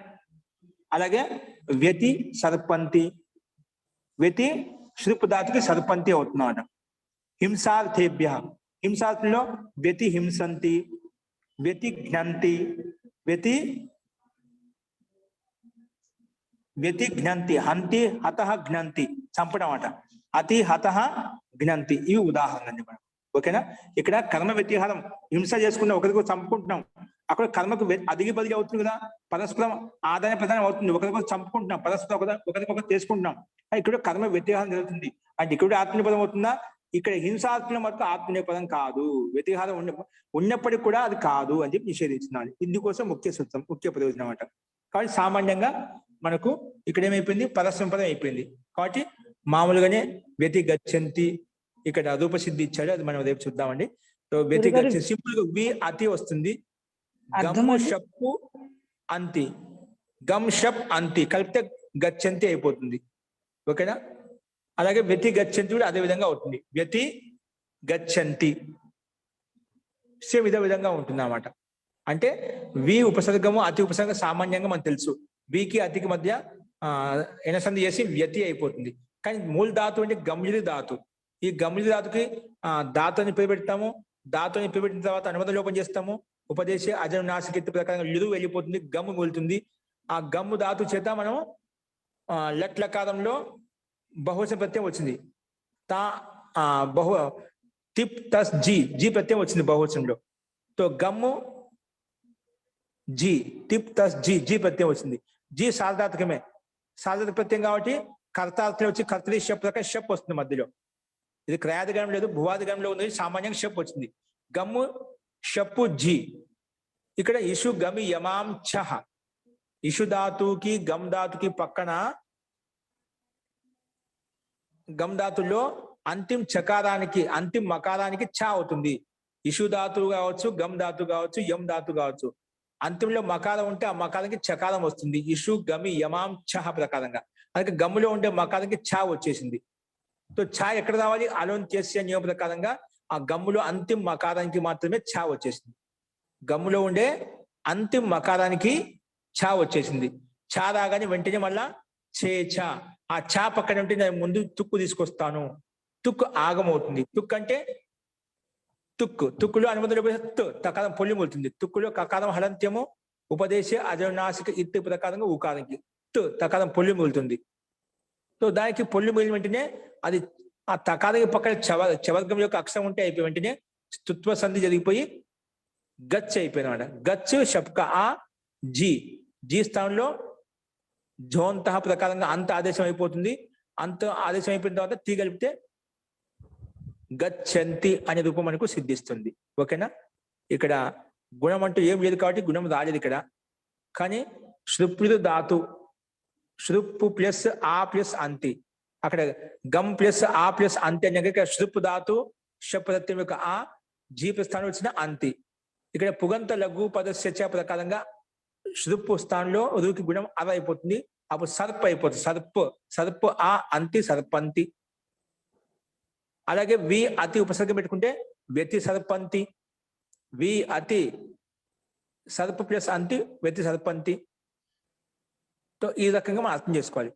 అలాగే వ్యతి సర్పంతి, వ్యతి శృప్ ధాతుకి సర్పంతి అవుతున్నమాట. హింసార్థేభ్య, హింసార్థంలో వ్యతి హింసంతి, వ్యతి ఘ్నంతి, వ్యతి ఘ్నంతి, హంతి హతః ఘ్నంతి, చంపడం అట. అతి హతః ఘ్నంతి, ఇవి ఉదాహరణ అండి మనం. ఓకేనా? ఇక్కడ కర్మ వ్యతిహారం, హింస చేసుకున్న ఒకరికొకరు చంపుకుంటున్నాం, అక్కడ కర్మకు అదిగి బదిలి అవుతుంది కదా, పరస్పరం ఆదాయ ప్రదానం అవుతుంది, ఒకరికొకరు చంపుకుంటున్నాం, పరస్పరం ఒకరికొకరు చేసుకుంటున్నాం. ఇక్కడ కర్మ వ్యతిహారం జరుగుతుంది అంటే ఇక్కడ ఆత్మనేపదం అవుతుందా? ఇక్కడ హింసాత్మక మటుకు ఆత్మనేపదం కాదు, వ్యతిహారం ఉన్నప్పటికీ కూడా అది కాదు అని చెప్పి నిషేధించినాడు. ఇందుకోసం ముఖ్య సూత్రం, ముఖ్య ప్రయోజనం అన్నమాట. కాబట్టి సామాన్యంగా మనకు ఇక్కడ ఏమైపోయింది? పరస్మ పదం అయిపోయింది. కాబట్టి మామూలుగానే వ్యతి గచ్చంతి ఇక్కడ రూపసిద్ధి ఇచ్చాడు, అది మనం రేపు చూద్దామండి. సో వ్యతి గచ్చంతి సింపుల్ గా వి అతి వస్తుంది, గమ్ షప్పు అంతి, గమ్ షప్ అంతి కలిపితే గచ్చంతి అయిపోతుంది. ఓకేనా? అలాగే వ్యతి గచ్చంతి కూడా అదే విధంగా అవుతుంది. వ్యతి గచ్చంతి సేమ్ ఇదే విధంగా ఉంటుంది అన్నమాట. అంటే వి ఉపసర్గము అతి ఉపసర్గం సామాన్యంగా మనకు తెలుసు. వికి అతికి మధ్య ఎనసంధి చేసి వ్యతి అయిపోతుంది. కానీ మూల ధాతు అంటే గమ్యుడి ధాతు. ఈ గమ్యుడి ధాతుకి ధాతు అని పేరు పెడతాము. ధాతు అని పేరు పెట్టిన తర్వాత అనుబంధ లోపం చేస్తాము. ఉపదేశ అజం నాసికెత్తు ప్రకారంగా లిరు వెళ్ళిపోతుంది, గమ్ము వెళ్తుంది. ఆ గమ్ము ధాతు చేత మనం లట్లకారంలో బహువచన ప్రత్యయం వచ్చింది. తిప్ తస్ జీ ప్రత్యయం వచ్చింది బహువచనంలో. తో గమ్ము జీ, తిప్ తస్ జీ ప్రత్యయం వచ్చింది. జీ సార్ధాత్మకమే, సార్ధాత్మక ప్రత్యయం కాబట్టి కర్తార్థం వచ్చి కర్తరి షప్ ప్రకారం షప్ వస్తుంది మధ్యలో. ఇది క్రయాదిగణం లేదు, భువాదిగణంలో ఉంది, సామాన్యంగా షప్ వచ్చింది. గమ్ము షప్పు జీ. ఇక్కడ ఇషు గమి యమాం ఛహ, ఇషు ధాతుకి గమ్ ధాతుకి పక్కన గమ్ ధాతుల్లో అంతిమ చకారానికి అంతిమ మకారానికి ఛ అవుతుంది. ఇషు ధాతువు కావచ్చు, గమ్ ధాతువు కావచ్చు, యం ధాతు కావచ్చు. అంతిమంలో మకారం ఉంటే ఆ మకారానికి చకారం వస్తుంది. ఇషు గమి యమాం ఛ ప్రకారంగా. అలాగే గమ్ములో ఉండే మకారానికి ఛ వచ్చేసింది. సో ఛ ఎక్కడ రావాలి? అలోంత్యస్య నియమ ప్రకారంగా ఆ గమ్ములో అంతిమ మకారానికి మాత్రమే ఛ వచ్చేసింది. గమ్ములో ఉండే అంతిమ మకారానికి ఛ వచ్చేసింది. ఛ రాగానే వెంటనే మళ్ళా చే ఛ. ఆ ఛ పక్కన ఉంటే నేను ముందు తుక్కు తీసుకొస్తాను. తుక్కు ఆగమవుతుంది. తుక్కు అంటే తుక్కులో అనుమతులు తకారం పొల్లి మొలుతుంది. తుక్కులో కకారం హలంత్యము ఉపదేశ అజనాసిక ఇత్తు ప్రకారంగా ఊకారంకి తకారం పొల్లి మొలుతుంది. సో దానికి పొల్లి మొలిన వెంటనే అది ఆ తకారం పక్కన చవర్గం యొక్క అక్షరం ఉంటే అయిపోయి వెంటనే స్తుత్వ సంధి జరిగిపోయి గచ్ అయిపోయినమాట. గచ్ షప్క ఆ జీ జీ స్థానంలో జోంత ప్రకారంగా అంత ఆదేశం అయిపోతుంది. అంత ఆదేశం అయిపోయిన తర్వాత తీ కలిపితే గచ్చంతి అనే రూపం మనకు సిద్ధిస్తుంది. ఓకేనా? ఇక్కడ గుణం అంటూ ఏం లేదు కాబట్టి గుణం రాలేదు ఇక్కడ. కానీ శృప్లు ధాతు, శృప్పు ప్లస్ ఆ ప్లస్ అంతి, అక్కడ గమ్ ప్లస్ ఆ ప్లస్ అంతి అని ఇక్కడ శృప్ ధాతు శప్రత్యం యొక్క ఆ జీ స్థానంలో వచ్చిన అంతి. ఇక్కడ పుగంత లఘు పదస్య ప్రకారంగా శృప్పు స్థానంలో రూకి గుణం అర అయిపోతుంది. అప్పుడు సర్ప్ అయిపోతుంది. సర్ప్ ఆ అంతి సర్పంతి. అలాగే వి అతి ఉపసర్గం పెట్టుకుంటే వ్యతి సర్పంతి. వి అతి సర్ప ప్లస్ అంతి వ్యతి సర్పంతి. సో ఈ రకంగా మనం అర్థం చేసుకోవాలి.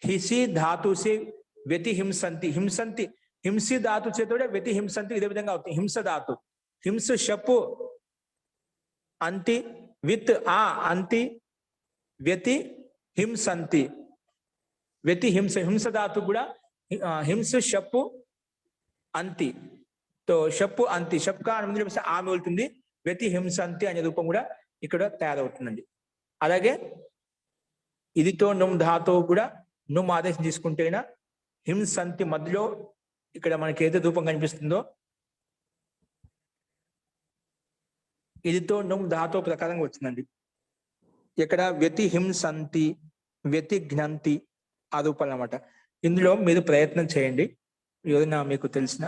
హిసి ధాతుసి వ్యతి హింసంతి. హింసంతి హింసి ధాతు చేత వ్యతి హింసంతి ఇదే విధంగా అవుతుంది. హింస ధాతు హింస షపు అంతి విత్ ఆ అంతి వ్యతి హింసంతి. వ్యతి హింస హింస ధాతు కూడా హింస షప్పు అంతి. తో షప్పు అంతి షప్కా అనుమతి ఆమె వెళ్తుంది. వ్యతి హింసంతి అనే రూపం కూడా ఇక్కడ తయారవుతుందండి. అలాగే ఇదితో నుమ్ ధాతువు కూడా నుమ్ ఆదేశం తీసుకుంటేనా హింసంతి మధ్యలో ఇక్కడ మనకి ఏదో రూపం కనిపిస్తుందో ఇదితో నుమ్ ధాతువు ప్రకారంగా వచ్చిందండి. ఇక్కడ వ్యతి హింసంతి వ్యతి ఘ్నంతి ఆ రూపాలు అన్నమాట. ఇందులో మీరు ప్రయత్నం చేయండి. ఏదైనా మీకు తెలిసిన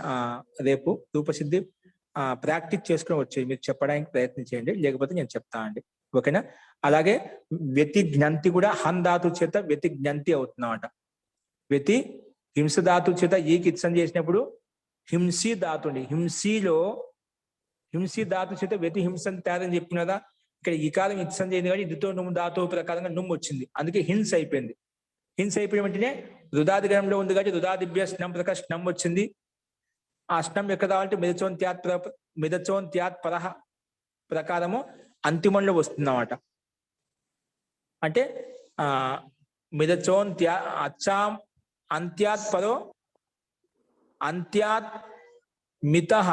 రేపు రూపసిద్ధి ప్రాక్టీస్ చేసుకుని వచ్చేది మీరు చెప్పడానికి ప్రయత్నం చేయండి. లేకపోతే నేను చెప్తా అండి. ఓకేనా? అలాగే వ్యతి జ్ఞంతి కూడా హన్ ధాతు చేత వ్యతి జ్ఞంతి అవుతుందన్నమాట. వ్యతి హింస ధాతు చేత ఈకి ఇత్సం చేసినప్పుడు హింసి ధాతుని హింసిలో హింసి ధాతు చేత వ్యతి హింసని తయారని చెప్పిన కదా. ఇక్కడ ఈ కాలం ఇత్సం చేయండి కానీ ఇదితో నుమ్ ధాతువు ప్రకారంగా నుమ్ వచ్చింది. అందుకే హింస అయిపోయింది. హింస అయిపోయిన వెంటనే రుదాది గణంలో ఉంది కాబట్టి రుదాదిభ్య స్నం ప్రకారం స్నం వచ్చింది. ఆ స్నం ఎక్కడ రావాలంటే మిదచోంత్యాత్ పరహ ప్రకారము అంతిమంలో వస్తుందన్నమాట. అంటే మిదచోంత్యా అచ్చాం అంత్యాత్ పరో అంత్యాత్ మితః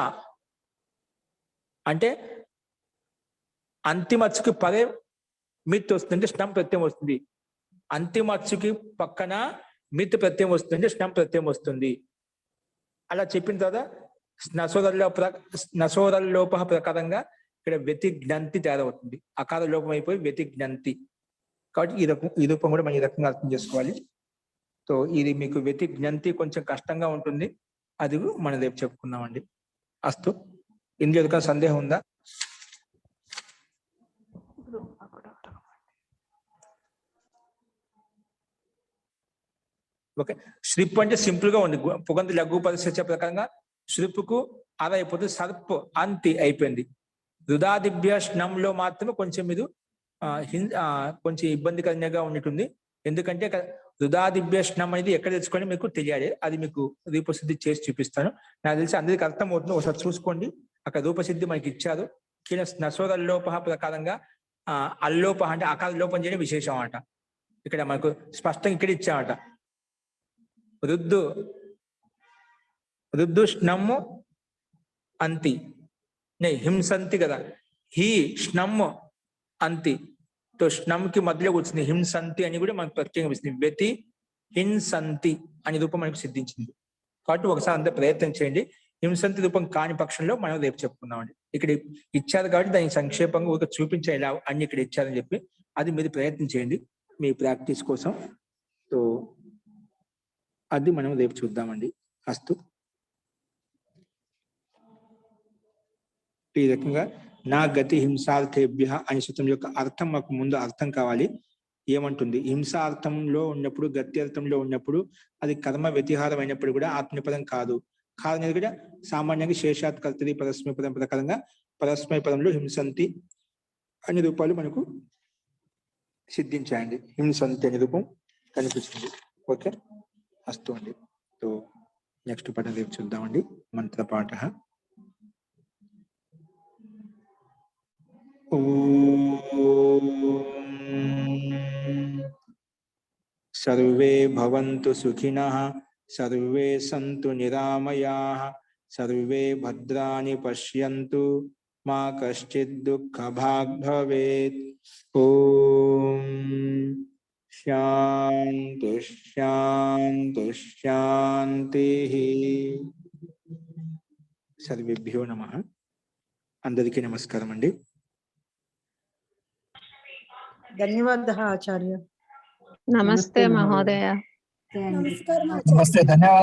అంటే అంతిమచ్చుకి పరే మిత్ వస్తుంది అంటే స్నం ప్రత్యయం వస్తుంది. అంతిమచ్చుకి పక్కన మిత్ ప్రత్యయం వస్తుంది అంటే స్నం ప్రత్యయం వస్తుంది. అలా చెప్పిన తర్వాత నసోరల్లోప ప్రకారంగా ఇక్కడ వ్యతి జ్ఞంతి తయారవుతుంది. అకార లోపం అయిపోయి వ్యతి జ్ఞంతి. కాబట్టి ఈ రూపం కూడా మనం ఈ రకంగా అర్థం చేసుకోవాలి. సో ఇది మీకు వ్యతి జ్ఞంతి కొంచెం కష్టంగా ఉంటుంది. అది మనం రేపు చెప్పుకుందామండి. అస్తు. ఇందులో ఏదైనా సందేహం ఉందా? ఓకే. శ్రిప్ అంటే సింపుల్ గా ఉంది. పుగంతి లఘు పరిస్థితి ప్రకారంగా శ్రిప్కు అర అయిపోతుంది. సర్ప్ అంతి అయిపోయింది. రుదాదిభ్య స్నంలో మాత్రమే కొంచెం మీరు కొంచెం ఇబ్బందికరంగా ఉన్నట్టుంది. ఎందుకంటే రుదాదిభ్య స్నం అనేది ఎక్కడ తెచ్చుకొని మీకు తెలియాలి. అది మీకు రూపసిద్ధి చేసి చూపిస్తాను. నాకు తెలిసి అందరికి అర్థం అవుతుంది. ఒకసారి చూసుకోండి. అక్కడ రూపసిద్ధి మనకి ఇచ్చారు. కీల నసోరల్లోప ప్రకారంగా అల్లోప అంటే అకార లోపం చేయడం విశేషం అన్నమాట. ఇక్కడ మనకు స్పష్టంగా ఇక్కడ ఇచ్చామట. రుద్దు స్నమ్ము అంతి హింసంతి కదా. హి స్నమ్ అంతి. తో స్నమ్కి మధ్యలో వచ్చింది హింసంతి అని కూడా మనకు ప్రత్యేకంగా వస్తుంది. వ్యతి హింసంతి అనే రూపం మనకు సిద్ధించింది. కాబట్టి ఒకసారి అంతా ప్రయత్నం చేయండి. హింసంతి రూపం కాని పక్షంలో మనం రేపు చెప్పుకుందామండి. ఇక్కడ ఇచ్చారు కాబట్టి దానికి సంక్షేపంగా ఒక చూపించే ఇలా అన్ని ఇక్కడ ఇచ్చారని చెప్పి అది మీరు ప్రయత్నం చేయండి మీ ప్రాక్టీస్ కోసం. సో అది మనం రేపు చూద్దామండి. అస్తు. ఈ రకంగా నా గతి హింసార్థేభ్య అనే సూత్రం యొక్క అర్థం మాకు ముందు అర్థం కావాలి. ఏమంటుంది? హింసార్థంలో ఉన్నప్పుడు, గతి అర్థంలో ఉన్నప్పుడు అది కర్మ వ్యతిహారం అయినప్పుడు కూడా ఆత్మీయపదం కాదు. కాదనేది కూడా సామాన్యంగా శేషాత్ కర్తది పరస్మయ పదం ప్రకారంగా పరస్మయ పదంలో హింసంతి అనే రూపాలు మనకు సిద్ధించాయండి. హింసంతి అనే రూపం కనిపిస్తుంది. ఓకే, అస్తు అండి. సో నెక్స్ట్ పదం రేపు చూద్దామండి. మంత్రపాఠ. సర్వే భవంతు సుఖినః, సర్వే సంతు నిరామయాః, సర్వే భద్రాణి పశ్యంతు, మా కశ్చిద్ దుఃఖభాగ్ భవేత్. ఓం శాంతి శాంతి శాంతిః. సర్వేభ్యో నమః. అందరికీ నమస్కారం అండి. ధన్యవాదాలు ఆచార్య. నమస్తే మహోదయ. నమస్కారం నమస్తే, ధన్యవాదాలు.